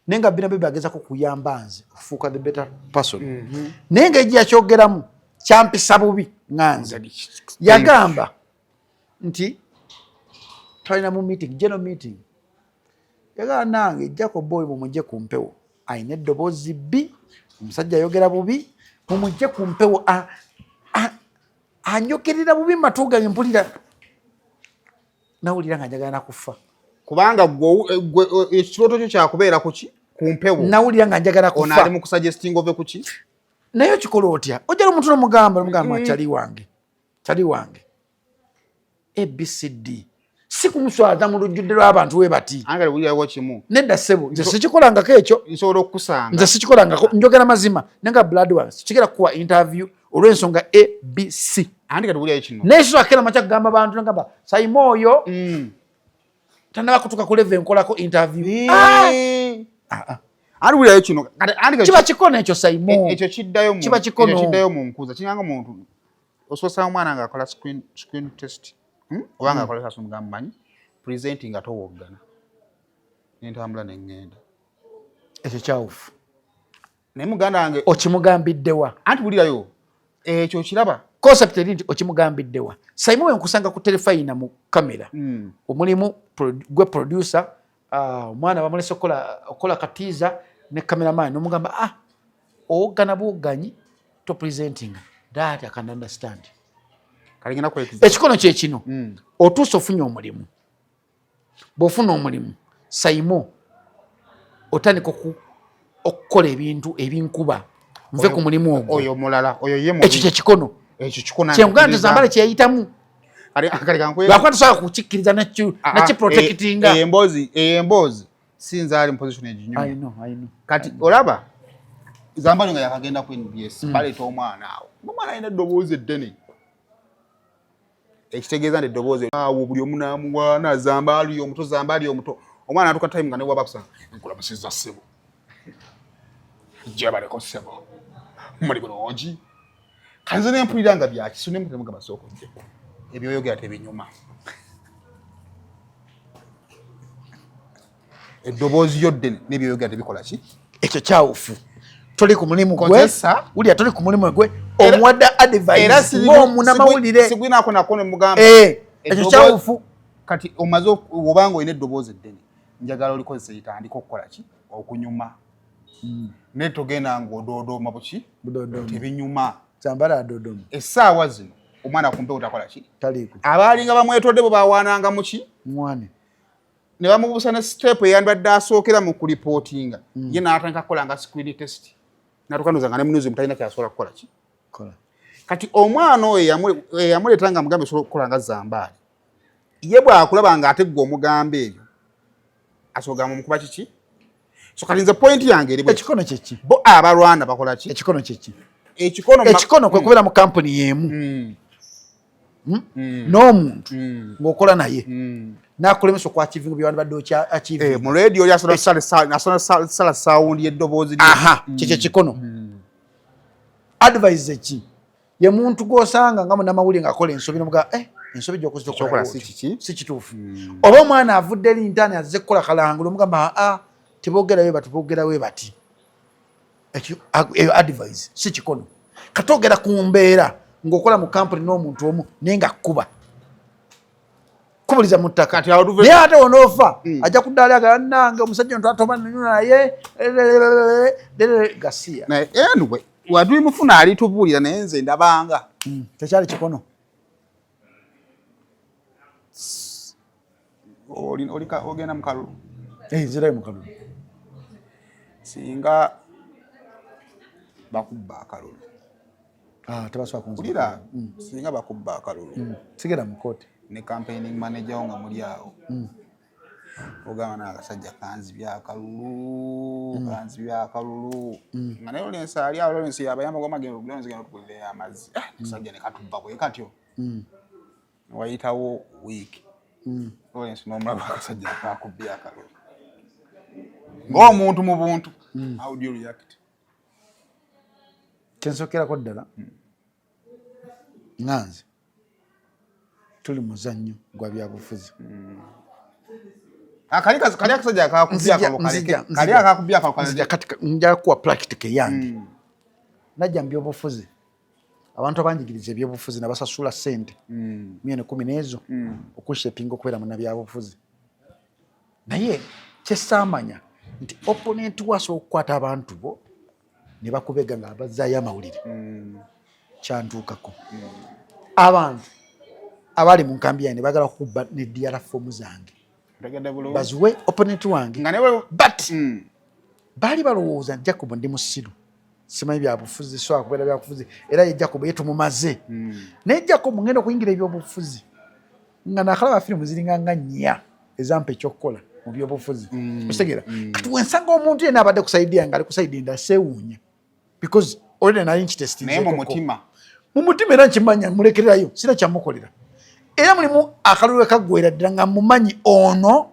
naye nga Bina Baby agezako kuyamba nze okufuuka the better person naye nga ejja kyogeramu kyampisa bubi nga nze yagamba nti twalina mu meeting general meeting yagamba nange Jacob Boy mumujje ku mpewo ayina eddoboozi bbi omusajja ayogera bubi mumujje ku mpewo anyogerera bubi matu gange mpulira nawulira nga njagala nakufa kubanga ekirooto kyo kyakubeera kuki ku mpewo nawulira nga njagala kufa ono ali mu kusuggesting ove kuki naye okikola otya ojjala omuntu nomugamba kyali wange ABCD si kumuswaza mu lujjudde lw'abantu we bati angale wulirawo kimu nedda ssebo nze sikikolangako ekyo nsobola okukusanga nze sikikolangako njogera mazima nenga blood wange sikigera kuwa interview olw'ensonga ABC andi kati wulirayo kino naye sirakera makya kugamba bantu nagamba sayima oyo tanaba kutuuka ku leve nkolako interview andi wulirayo kino kiba kikono ekyo sayimo ekyo kiddayo mu nkuza kinganga omuntu osobola omwana ng'akola screen test obanga akolesa somugamba manyi presenting nga towoggana nentambula neŋŋenda ekyo kyawufu naye muganda wange okimugambiddewa anti wulirayo ekyo kiraba concept eri nti okimugambiddewa sayimu we nkusanga ku telefayina mu kamera omulimu gwe producer omwana bamulese okukola katiiza ne cameraman nomugamba owoggana bwogganyi to presenting that I can understand ekikono kyekino otuusa ofunye omulimu bw'ofuna omulimu sayimo otandika okukola ebintu ebinkuba nve ku mulimu ogwo oyo mulala oyo ye ekyo kyekikono kyenganda zambale kyeyayitamu lwakuba tosobola kukikkiriza nakiprotectinga emboozi sinza ali mu position eginyuma kati olaba zambale nga yakagenda ku NBS baleeta omwana awo omwana alina eddoboozi eddene ekitegeeza nti eddoboozi awo buli omu n'amuwaana zambaali omuto omwana atuuka time nga ne waba kusanga nkulamusiza ssebo gye baleko ssebo muli bulungi kanze ne mpulira nga bya kisune mutemuga basoko je ebyo yogera tebinyuma eddoboozi yodde n'ebyo yogera tebikola ki ekyo kyawufu toli ku mulimu gwe ulya toli ku mulimu gwe omwadda advice ng'omunamawulire sigwinaako nako ne mugamba ekyo kyawufu kati omaze obanga olina eddoboozi eddene njagala olikozesa litandika okukola ki okunyuma ne togenda ng'odoodooma buki tebinyuma zambala adodooma essaawa zino omwana kumpe utakola ki taliiko abaalinga bamwetodde bo bawaananga muki mwane ne bamubuusa ne step eyandibadde asookera mu kuripootinga ye n'atandika kukola nga screen test natukanduza nga ne munuzi mutalina kyasobola kukola ki kola kati omwana oyo eyamuleeta nga mugambe osobola okukola nga zambaali ye bw'akulaba nga ate ggwe omugamba ebyo asobola mukuba kiki so kati nze point yange eri ekikono kyeki bo abalwana bakola ki ekikono kyeki ekikono kwe kubeera mu kampuni y'emu n'omuntu ng'okola naye n'akulemesa okwachivinga byewandibadde okyachivinga mu radio nasala sawundi y'eddoboozi kyekyo ekikono advice ki ye muntu gw'osanga nga munamawulire ng'akola ensobi nomuga ensobi gy'okola si kituufu oba omwana avudde lintaani azze kukola kalangulo omugamba teboogerayo bati boogerawe bati eyo advice si kikono katogera ku mbeera ng'okola mu kampuni n'omuntu omu naye nga kkuba kubuliza mu ttaka naye ate onoofa ajja kuddaali agala nange omusajja ntwatoba naye gasiya anyway waduyimufuna alitubuulira naye nze ndabanga tekyali kikono ogenda mu kalulu nzirayo mu kalulu singa bakubba akalulu tebasobola kunzulira singa bakubba akalulu sigenda mu kooti ne campaigning manager wo nga muli awo ogamba n'akasajja kanzibya akalulu nga naye Lawrence ali awo Lawrence yabayamba gwamagendo genda tukulire amazzi kasajja ne katubba bwe katyo wayitawo wiiki Lawrence n'omulaba akasajja kakubbya akalulu ng'omuntu mu buntu how do you react kyensokerako ddala nganze tuli muzannyo gwa byabufuzi kali akasajja akakubbya akalulu nja kuwa practical yange najja mu byobufuzi abantu abanjigiriza ebyobufuzi nabasasula ssente milioni 10 n'ezo okushepinga okubeera munnabyabufuzi naye kyesaamanya nti opponent waso okukwata abantu bo ne bakubega nga abazaayo amawulire kyantuukako abantu abali mu nkambi yange bagala kukuba ne DRF fomu zange baziwe opponent wange but baali balowooza Jacob ndi musiru simanyi byabufuzi so akubeera byabufuzi era ye Jacob yetumumaze naye Jacob ngenda okuyingira ebyobufuzi nga nakalaba firimu ziringa nga nnya ezampa ekyokukola mu byobufuzi okitegera kati wensanga omuntu yenna abadde kusaidia nga ali kusaidia nda sewuunya because already nali nkitestinze naye mu mutima era nkimanya mulekererayo sina kyamukolera era mulimu akalulu kaggwera ddala nga mumanyi ono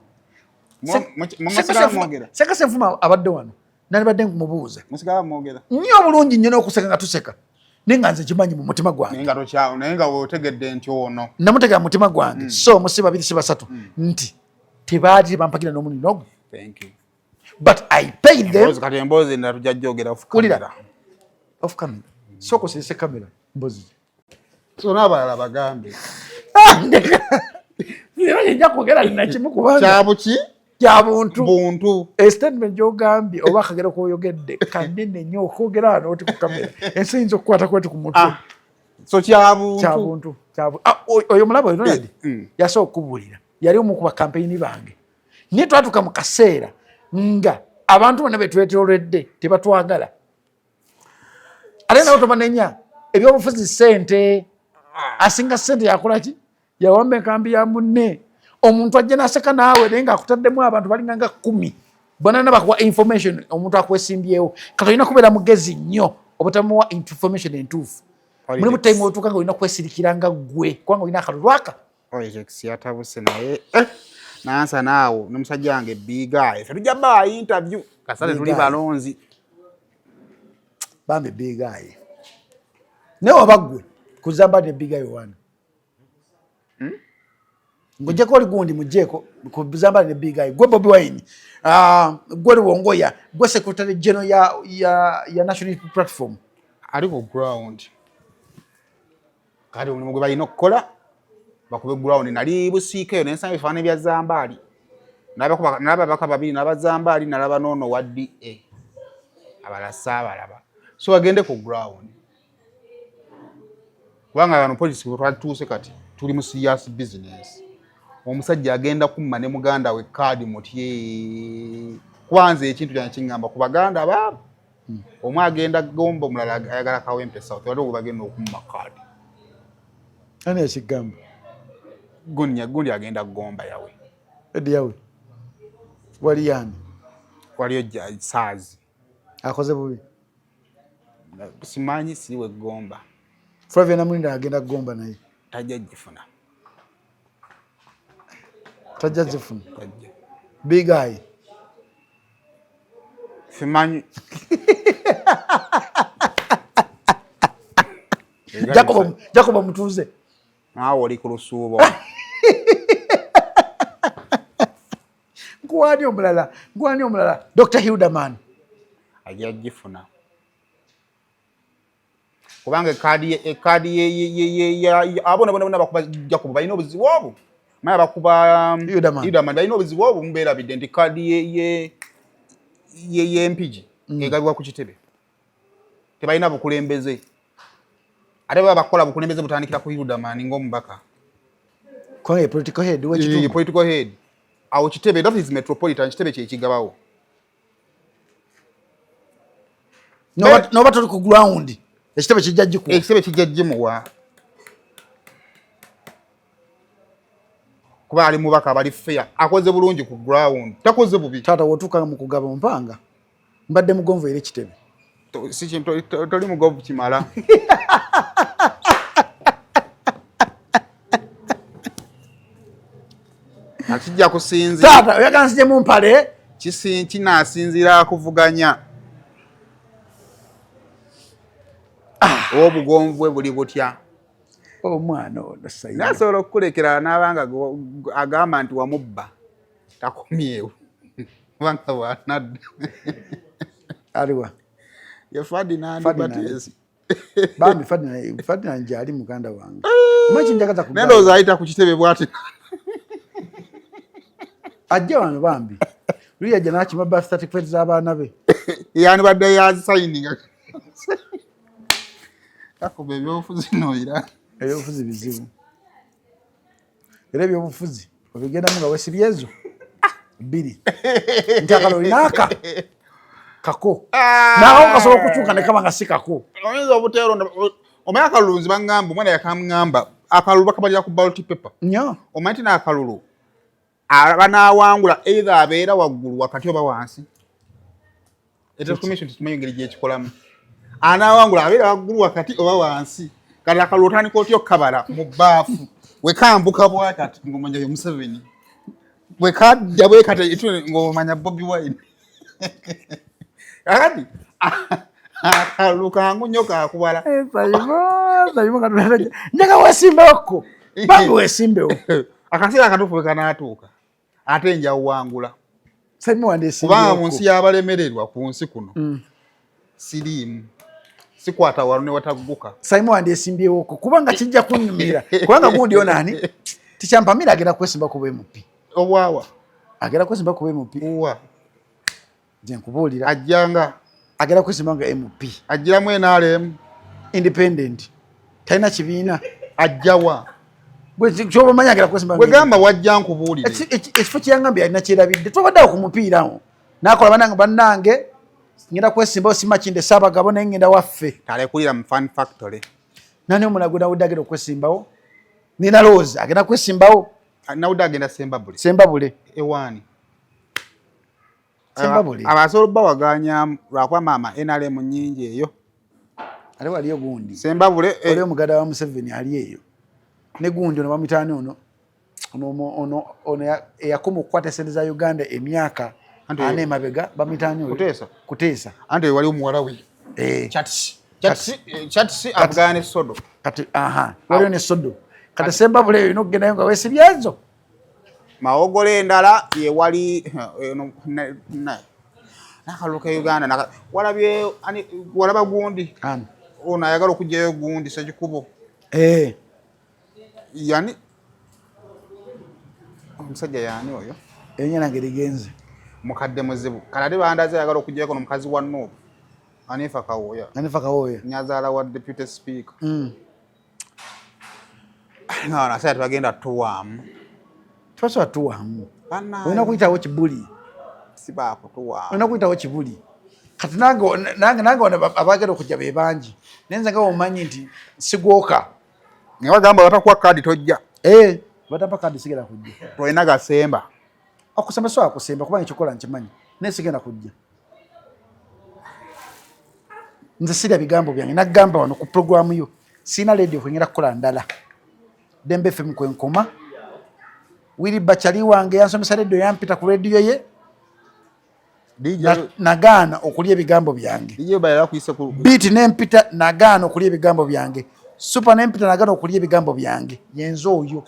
sekase nfuma abadde wano nalibadde nkumubuuza nnyo obulungi nnyo n'okuseka nga tuseka naye nga nze kimanyi mu mutima gwange naye nga weotegedde nti ono namutegera mu mutima gwange so musi babiri si basatu nti tebaali bampagira n'omuliro ogwo but I paid them kati emboozi ndala tujja jogera off camera soko sese kamera mbozi so n'abalala bagambe njja kwogera nina kimu kubanga kyabuki kyabuntu statement gyogambye oba akagero koyogedde kanene nnyo okwogera wano oti ku kamera ensi yinza okukwata kweti ku mutwe so kyabuntu oyo mulaba oyo Ronald yasobola okubuulira yali omu ku bakampeyini bange naye twatuuka mu kaseera nga abantu bonna betwetoolodde tebatwagala ate nawe tobanenya ebyobufuzi ssente asinga ssente yakolaki yawamba enkambi ya munne omuntu ajja naseka naawe naye ngaakutaddemu abantu balinga nga 10 bonana bakuwa information omuntu akwesimbyewo kati olina kubeera mugezi nnyo obutamuwa information entuufu mulimu time otuuka nga olina kwesirikira nga ggwe kubanga olina akalulwaka yatabuse naye nansa naawo nomusajja wange bigaye fe tujja baa interview kasale tuli balonzi bambe bigaye naye wabagwe kuzamba ne big guy one ngojeko oli gundi mujeko kuzamba ne big guy gwe Bobi Wine gwe Wongoya gwe secretary general ya National Unity Platform ali ku ground kali omulimu gwe balina okukola bakube ground nali busiikeyo nensanga ebifaananyi bya Zambaali nalaba baka babiri n'abazambaali nalaba noono wa DA abala saabalaba so bagende ku ground kubanga bano police twatuuse kati tuli mu serious business omusajja agenda kumma ne muganda we kaadi mutye kwanza ekintu kyange kingamba ku baganda baabo omwe agenda Gomba omulala ayagala Kawempe South waliwo bagenda okumma kaadi ani ekigamba gundi agenda Gomba yawe edi yawe wali yani waliyo saazi akoze bubi simanyi siwe Gomba Flavia Namwinda agenda Gomba naye tajja jifuna tajja zifuna big guy simanyi Jacob mutuze naawe oli ku lusuubo gwani omulala Dr. Hildaman ajja jifuna kubanga ekaadi abona bakuba Jacob balina obuzibu obwo maya bakuba Hildaman balina obuzibu obwo mubeerabidde nti kaadi y'empigi egabibwa ku kitebe tebalina bukulembeze ate baba bakola bukulembeze butandikira ku Hildaman ng'omubaka kwa political head w'ekitundu political head awo kitebe that is metropolitan kitebe kyekigabawo noba tuli ku ground ekitebe kijja gimuwa kuba ali mubaka bali fair akoze bulungi ku ground takoze bubi taata wotuuka mu kugaba mpanga mbadde mugonvu era ekitebe si kintu toli mugonvu kimala akijja kusinzira taata oyagala nsije mu mpale kinaasinzira kuvuganya obugonvu bwe buli butya omwana ono sayina nasobola okukulekera n'abanga agamba nti wamubba takomyewo kubanga wanadda aliwa ye Ferdinand Batezi bambi Ferdinand njali muganda wange mwachi njagaza kugamba nendooza ayita ku kitebe bwati ajja wano bambi luli ajja nakima birth certificate z'abaana be yani badde yazisayininga akuba ebyobufuzi noira ebyobufuzi bizibu era ebyobufuzi obigendamu nga wesibyezo bbiri nti akaloli naaka kako nawo kasobola okutuuka ne kaba nga si kako oyinza obuteeronda omanyi akalulu bangamba omwana yakamugamba akalulu bakabalira ku ballot paper nnyo omanyi ti n'akalulu banaawangula either abeera waggulu wakati oba wansi commission tumanyi engeri gyekikolamu anaawangula abeera waggulu wakati oba wansi kati akalulu otandika otya okkabala mu bbaafu wekambuka bwakati ng'omanya ye Museveni bwekajja bwekati ng'omanya Bobi Wine kakati akalulu kangu nnyo kakubala njaga weesimbewoko bange weesimbewo akaseera akatuufu we kanaatuuka ate njawangula kubanga mu nsi y'abalemererwa ku nsi kuno siriimu sikwata wano ne watagguka Simon wandesimbyewo kubanga kijja kunnyumira kubanga gundi onani tikyampamira agenda kwesimba ku MP obwawa agenda kwesimba ku MP uwa je nkubuulira ajjanga agenda kwesimba nga MP ajjiramu NRM independent talina kibiina ajjawa kyoba manyi agenda kwesimba bwe gamba wajja nkubuulire ekifo kyeyangambye alina kyerabidde tobaddeawo ku mupiira awo nakola bannange ngenda kwesimbawo Simakinde Ssaabagabo naye ngenda waffe talekulira mu Fun Factory nani omulala gwe nawudde agenda okwesimbawo nina Rose agenda kwesimbawo nawudde agenda Sembabule ewaani Sembabule abasobola bawaganya lwakuba maama NRM nnyingi eyo ate waliyo gundi Sembabule waliyo omugada wa Museveni ali eyo ne gundi ono bamutaani ono eyakoma okukwata sente za Uganda emyaka ane emabega bamitaani Kuteesa Kuteesa anti waliwo muwala we Chati Chatsi abgane sodo. Kati waliyo ne sodo. Kati semba bule ino genda nga wesibyazo. Maogole endala ye wali nakaluka Uganda walabye walaba gundi. Ona ayagala okujjayo gundi Ssekikubo. Yani omusajja yani oyo. Enyana ngerigenze. Mukadde muzibu. Kalade bandaze ayagala okujjayo kono mukazi wa Nuupu. Hanifa Kawoya. Nyazaala wa Deputy Speaker. Na sasa tubagenda tuwamu. Twaso tuwamu. Wena kuyitawo kibuli. Sibaako tuwamu. Wena kuyitawo kibuli. Kati nange abagenda okujja be bangi. Nenze nga omanyi nti sigwoka. Ne bagamba batakuwa kadi tojja. Batapa kadi sigenda kujja. Toyina gasemba. Okusemba so akusemba kubanga ekikola nkimanyi. Ne sigenda kujja. Nze sirya bigambo byange nagamba wano ku programu yo. Sina radio kwenyera kukola ndala. Dembe FM kwenkoma. Wili Bachali wange yansomesa radio yampita ku radio ye. Nagaana okulya ebigambo byange. DJ bayala kuyise ku beat nempita nagaana okulya ebigambo byange. Super nempita nagaana okulya ebigambo byange. Yenzo oyo.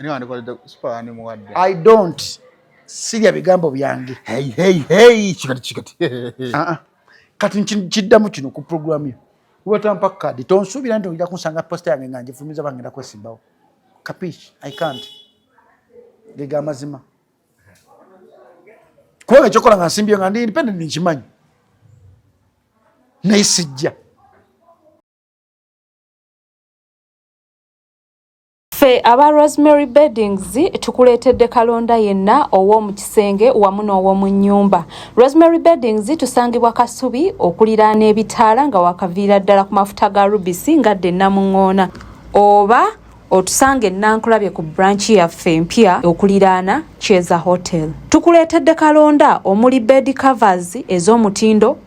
Super ni muwadde. I don't sirya bigambo byange. Hey chikati. Kati kiddamu kino ku program yo. Watampa kadi tonsuubira nti ojja kunsanga posta yange nga ngifumiza bangenda kwesimbawo. Capiche? I can't. Gega mazima. Kwa chokola nga nsimbye nga ndi independent nkimanyi. Naisijja. Fe aba Rosemary Beddings tukuletedde kalonda yenna ow'omu kisenge wamu n'ow'omu nnyumba. Rosemary Beddings tusangibwa Kasubi okuliraana ebitaala nga wakaviira ddala ku mafuta ga Rubisi ngadde Namuŋŋoona. Oba otusange Nankulabye ku branch yaffe empya okuliraana Cheza Hotel. Tukuletedde kalonda omuli bed covers ez'omutindo,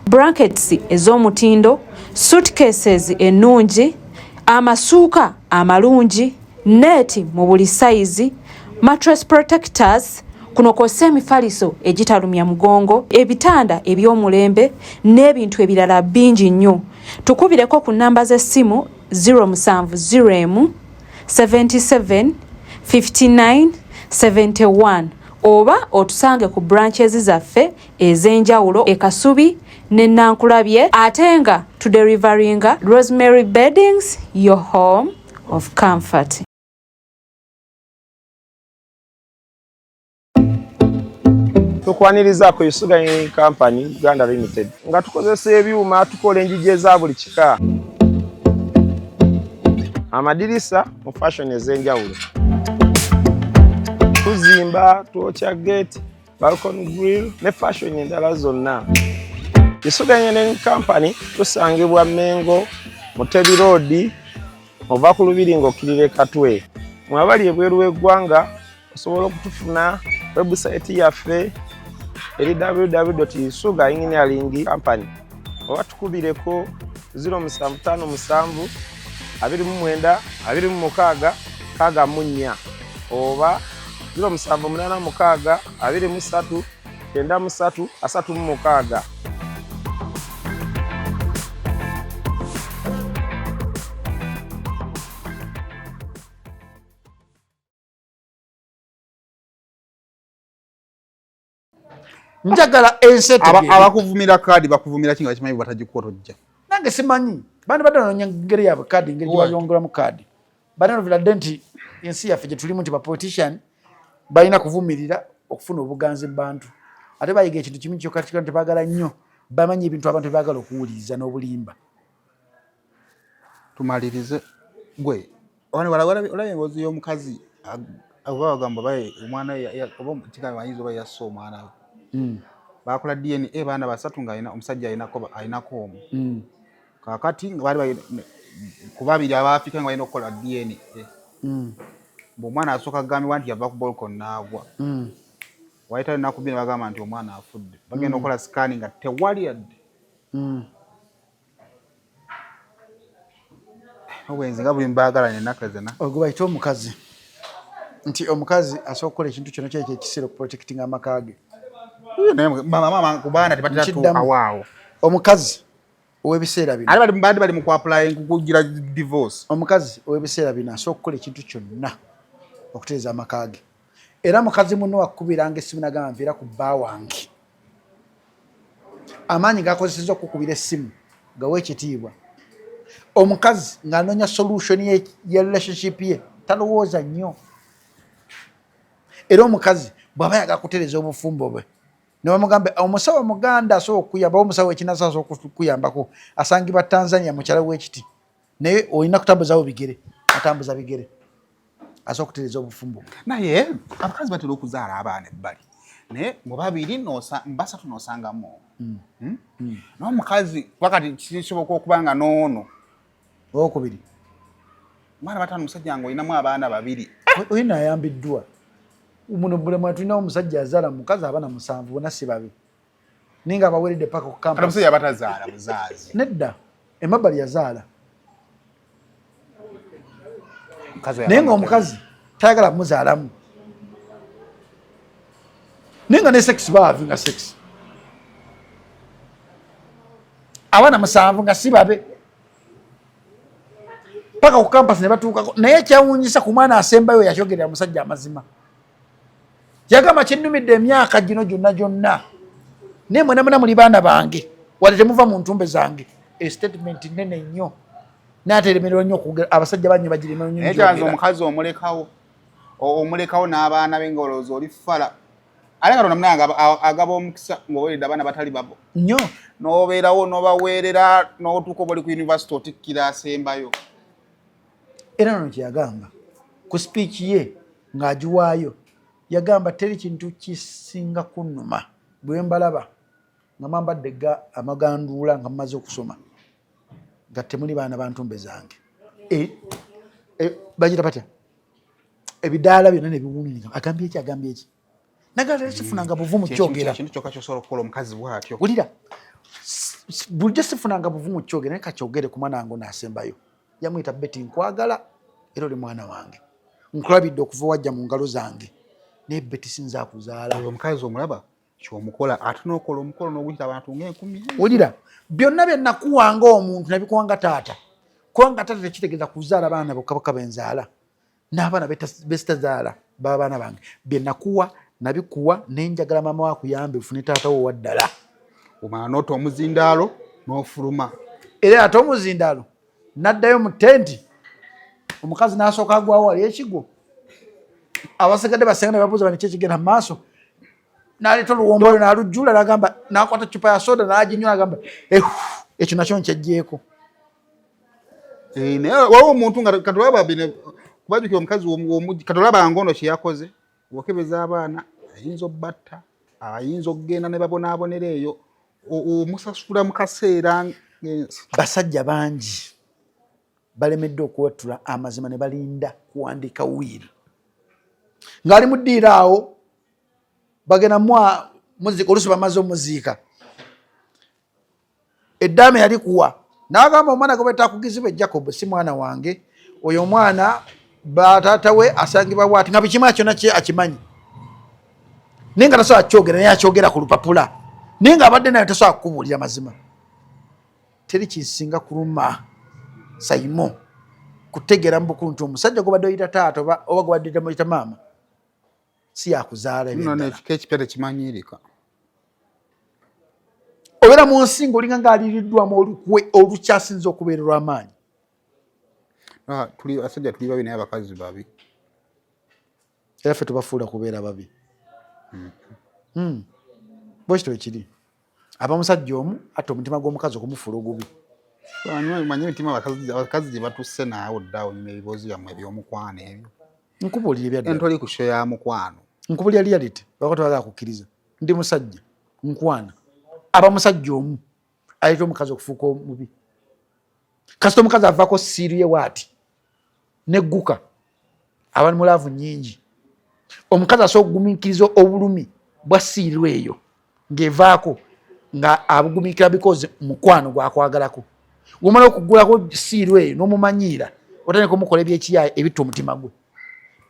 blankets ez'omutindo, suitcases ennungi, amasuuka amalungi, neti mu buli size, mattress protectors, kuno kw'ossa emifaliso egitalumya mugongo, ebitanda eby'omulembe n'ebintu ebirala bingi nnyo. Tukubireko ku nnamba z'essimu 0701 77 59 71 oba otusange ku branches zaffe ez'enjawulo e Kasubi ne Nankulabye ate nga tudelivaringa Rosemary Beddings, your home of comfort. Tukwaniriza ku Isuga Company Uganda Limited nga tukozesa ebyuma tukola enjiji eza buli kika, amadirisa mu fashion ez'enjawulo, tuzimba twokya gate, balcony grill ne fashion endala zonna. Isuga Company tusangibwa Mengo, Mutebi Road, ova ku Lubiri ng'okkirira Katwe. Mwabali ebweru w'eggwanga osobola okutufuna website yaffe eri www.isugaengineering.company oba tukubireko 0757 29 26 64 oba 0786 23 93 36. Njagala ensete abakuvumira kadi bakuvumira kinga kimanyi batagikuwa tojja. Nange simanyi bandi badanonya ngeri yabe kadi ngeri gybayongera mu kadi badano viladenti ensi yaffe gye tulimu nti ba politician balina kuvumirira okufuna obuganzi bantu ate bayiga ekintu kimu kyokka nti baagala nnyo bamanyi ebintu abantu baagala okuwuliriza n'obulimba. Tumalirize gwe olabye engozi y'omukazi abagamba baye omwana oba kigamba ayinza oba yasso omwana we. Bakola DNA baana basatu nga omusajja ayinako omu. Kakati nga bali kubabiri abafika nga balina okukola DNA. Bw'omwana asooka kugambibwa nti yava ku balcony n'agwa. Wayita ennaku bbiri bagamba nti omwana afudde. Bagenda okukola scanning nga tewali yadde. Obwenzi nga buli mbaagalanye ennaku zena. Ogwo bayita omukazi. Nti omukazi asobola okukola ekintu kyonna kyali ekisiro okuprotectinga amaka ge. Mama kubaana tebatera tuuka waawo. Omukazi owebiseera bino ali bali mu apply kugira divorce omukazi owebiseera bino asobola okukola ekintu kyonna okutereeza amaka ge era mukazi muno wakubiranga essimu nagamba nviira ku bba wange amaanyi gakozeseza okukubira essimu gawe ekitiibwa omukazi ng'anoonya solution ya relationship ye talowooza nnyo era omukazi bw'aba yagala kutereeza obufumbo bwe ne bamugamba omusawo muganda asobola okukuyamba omusawo ekinasa asobola okukuyambako asangibwa Tanzania mukyala w'ekiti naye olina kutambuzawo bigere atambuza bigere asobola okutereeza obufumbo naye abakazi batera okuzaala abaana ebbali naye mu babiri basatu n'osangamu n'omukazi wakati kisoboka okuba nga n'ono owokubiri mwana bataano omusajja nga olinamu abaana babiri oyina ayambiddwa muno bulema tulinawo omusajja azaala mukazi abaana 7 bona si babe naye nga abaweredde paka ku campus omusajja batazaala buzaazi nedda emabbali yazaala naye ng'omukazi tayagala muzaalamu naye nga ne sex baavinga sex abaana 7 nga si babe paka ku campus ne batuukako naye ekyawunyisa ku mwana asembayo yakyogerera musajja amazima yagamba kinnumidde emyaka gino gyonna naye mwenamuna muli baana bange wadde temuva mu ntumbe zange statement nene nnyo nateremererwa nnyo abasajja banyu bagiremerwa nnyo ekyanza omukazi omulekawo n'abaana be ng'olowooza oli fala ate nga tonamuna agaba omukisa ng'oweredde abaana batali babo nnyo n'obeerawo n'obaweerera n'otuuka oba oli ku yunivasite otikkira asembayo era nono kyeyagamba ku speech ye ng'agiwaayo yagamba teri kintu kisinga kunnuma bwe mbalaba nga mwambadde amaganduula nga mumaze okusoma nga temuli baana bantumbe zange bagira batya ebidaala byonna nebiwumirira agambye eki nagala sifunanga buvumu kyogera kintu kyokka kyosobola okukola omukazi bw'atyo wulira bulijjo sifunanga buvumu kyogera naye kakyogere ku mwana wange n'asembayo yamuyita Betty nkwagala era oli mwana wange nkulabidde okuva wajja mu ngalo zange naye Betty sinza kuzaala omukazi omulaba kyomukola ate n'okola omukolo n'oguyita abantu nga 10 wulira byonna bye nakuwanga omuntu nabikuwanga taata kubanga taata tekitegeeza kuzaala baana bokka benzaala n'abaana besitazaala baba baana bange bye nakuwa nabikuwa nenjagala maama wakuyambe ufune taata wo waddala omala noota omuzindaalo n'ofuluma era ate omuzindaalo naddayo mu tenti omukazi n'asooka agwawo wali ekigo abasigadde basenga ne babuuza bani kyekigenda mu maaso n'aleeta oluwombo olwo n'alujjula n'agamba n'akwata cupa ya soda n'aginywa n'agamba ekyo nakyo nkyeggyeko naye waliwo omuntu nga katolaba kubajjukira omukazi katolaba ngono kye yakoze okebeza abaana ayinza obbatta ayinza okugenda ne babonaabonera eyo omusasula mu kaseera basajja bangi balemedde okuwatula amazima ne balinda kuwandiika wiiri ng'ali mu ddiiro awo bagenda muzika olusi bamaze omuziika eddaame yali kuwa n'agamba omwana gwe beta kugizibwa Jacob si mwana wange oyo omwana bataata we asangibwa bwati nga bikimu kyonna kye akimanyi naye nga tasobola kyogera naye akyogera ku lupapula naye nga abadde nayo tasobola kukubuulira mazima teri kisinga kuluma Saimo kutegeera mu bukulu nti omusajja gwobadde oyita taata oba gwobadde oyita maama si yakuzaala ekipya tekimanyirika obeera mu nsi ng'olinga ng'aliriddwamu olukyasinza okubeera olw'amaanyi abasajja tuli babi naye abakazi babi era ffe tubafuula kubeera babi bwekito ekiri aba musajja omu ate omutima gw'omukazi okumufuula ogubi manye emitima abakazi gye batusse naawe ddawo nyuma ebiboozi byammwe eby'omukwano ebyo nkubuulira ebyadda entoli ku show ya mukwano nkubuulira reality bakati bagala kukkiriza ndi musajja nkwana aba musajja omu aleeta omukazi okufuuka omubi kasita omukazi avaako siiru ye waati negguka aba ni mulaavu nnyingi omukazi asobola okugumiikiriza obulumi bwa siiru eyo ng'evaako nga abugumiikira because mukwano gwakwagalako womala okugulako siiru eyo n'omumanyiira otandika omukola ebyekiyaayo ebitta omutima gwe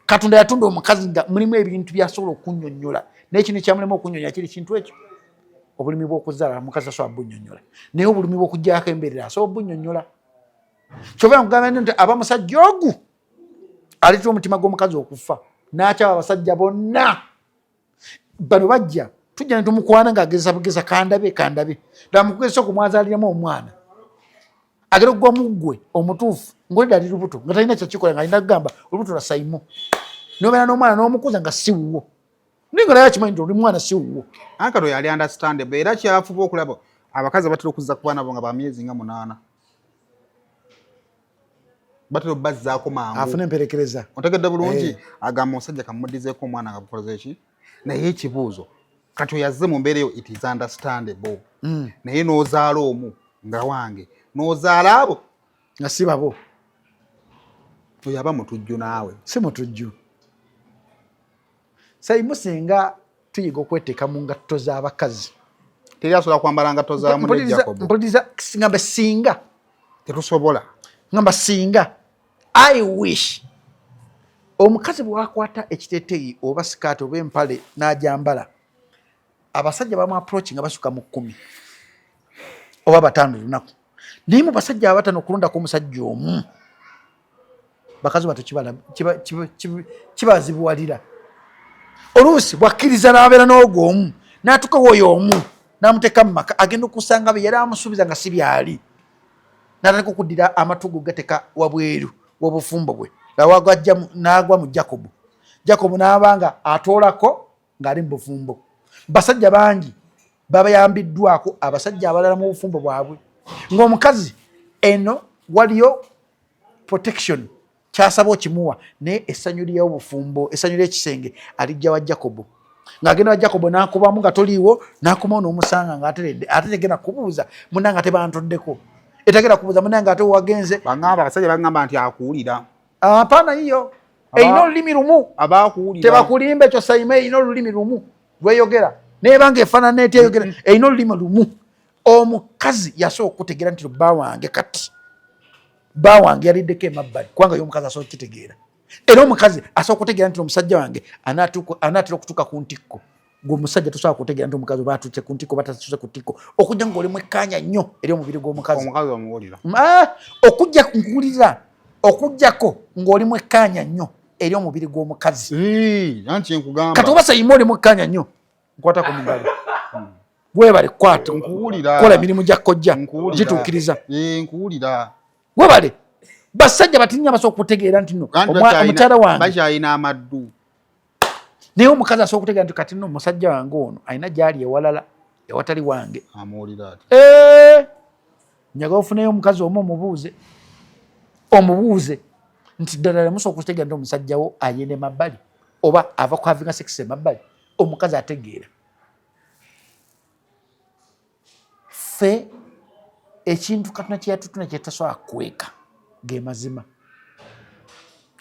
Katonda yatunda omukazi nga mulimu ebintu byasobola okunnyonnyola naye kino kyamulema okunnyonnyola kiri kintu ekyo obulimi bw'okuzaala mukazi asobola bunnyonnyola naye obulimi bw'okuggyako embeerera asobola bunnyonnyola kyova nkugamba nti aba musajja ogu aleetera omutima gw'omukazi okufa n'akyaba abasajja bonna bano bajja tujja ne tumukwana ng'agezesa bugeza kandabe damukugezesa okumwazaaliramu omwana agera okugwa muggwe omutuufu ng'oli dali lubuto nga talina kyakikola nga alina kugamba olubuto lwa sayimu nobeera n'omwana n'omukuza nga si wuwo naye nga naye akimanyi nti oli mwana si wuwo ankato yali understandable era kyafuba okulaba abakazi batera okuzza ku baana bo nga ba myezi nga 8 batera obbazzaako mangu afuna emperekereza otegedde bulungi agamba omusajja kamuddizeeko omwana nga bukoze eki naye ekibuuzo kati oyazze mu mbeera eyo it is understandable naye n'ozaala omu nga wange n'ozaala abo nga si babo oyo aba mutujju naawe si mutujju sayimu singa tuyiga okweteeka mu ngatto z'abakazi teri asobola kwambala ngatto za munne Jacob mpuliriza ngamba singa tetusobola ngamba singa I wish omukazi bwakwata ekiteeteeyi oba sikaati oba empale n'ajambala abasajja bamu approach nga basuka mu 10 oba 5 lunaku naye mu basajja abatano okulondako omusajja omu bakazi bato kibazibuwalira oluusi bwakkiriza n'abeera n'ogwo omu n'atukawo oyo omu n'amuteeka mu maka agenda okusanga be yali amusuubiza nga si byali n'atandika okuddira amatugu gateeka wabweru w'obufumbo bwe n'agwa mu Jacob n'abanga atoolako ng'ali mu bufumbo basajja bangi babayambiddwako abasajja abalala mu bufumbo bwabwe ng'omukazi eno waliyo protection kyasaba okimuwa naye essanyu ly'obufumbo essanyu ly'ekisenge alijja wa Jacob ng'agenda wa Jacob n'akubamu nga toliiwo n'akomawo n'omusanga ng'ateredde ate tegenda kubuuza munnange ate bantoddeko etagenda kubuuza munnange ate wagenze bangamba abasajja bagamba nti akuwulira apaana yiyo eyina olulimi lumu abakuwulira tebakulimba ekyo sayima eyina olulimi lumu lweyogera naye banga efaanana etyeyogera eyina olulimi lumu omukazi yasobola okutegeera nti bba wange kati bba wange yaliddeko emabbali kubanga y'omukazi asobola okukitegeera era omukazi asobola okutegeera nti omusajja wange anaatera okutuuka ku ntikko gweomusajja tosobola kutegeera nti omukazi oba atuuse ku ntikko batatuse ku ntikko okujja ngaolimu ekkanya nnyo eri omubiri gw'omukazi omuwulira okujja nkuwulira okujjako ng'olimu ekkanya nnyo eri omubiri gw'omukazi anti nkugamba kati oba sayima olimu ekkanya nnyo nkwatako mu ngalo webale kwata nkuwulira kola emirimu gya kkojja gituukiriza nkuwulira webale basajja batinya basobola okutegeera nti no omukyala wange bakyalina amaddu naye omukazi asobola okutegeera nti kati no musajja wange ono alina gyali ewalala ewatali wange amuwulira ati nyaga ofuneyo omukazi omu omubuuze nti ddala musobola okutegeera nti omusajjawo ayenda emabbali oba ava ku havinga sex emabbali omukazi ategeera ffe ekintu katuna kyeyatutuna kyetasobola kweka ge mazima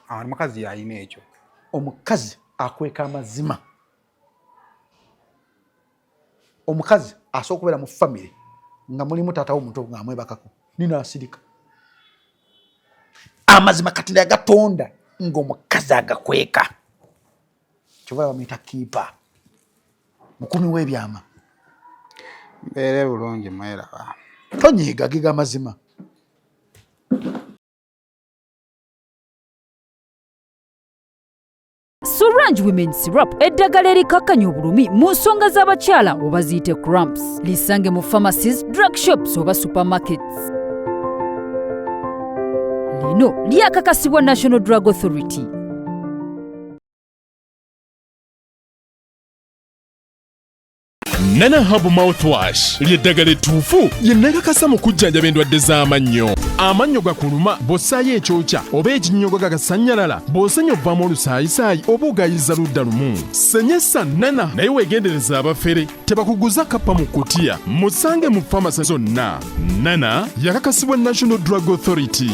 omukazi yalina ekyo omukazi akweka amazima omukazi asobola okubeera mu famire nga mulimu taatawo omuntu nga amwebakako nina asirika amazima katonda yagatonda ng'omukazi agakweka kyova bamuyita kiipa mukumi w'ebyama mbeere bulungi mweraba tonyiiga giga amazima Surange Women Syrup eddagala erikakkanya obulumi mu nsonga z'abakyala oba ziyite cramps. Lisange mu pharmacies, drug shops oba supermarkets. Lino lyakakasibwa National Drug Authority. Nana Hub Mouthwash ly'eddagala ettuufu lye nnakakasa mu kujjanjaba endwadde z'amannyo. Amannyo gakuluma bw'ossaayo ekyokya oba ekinnyogo gagasannyalala bw'osenya ovaamu olusaayisaayi oba ogayiza ludda lumu. Senyesa Nana naye weegendereza abafere tebakuguza kappa mu kkutiya musange mu famasi zonna. Nana yakakasibwa National Drug Authority.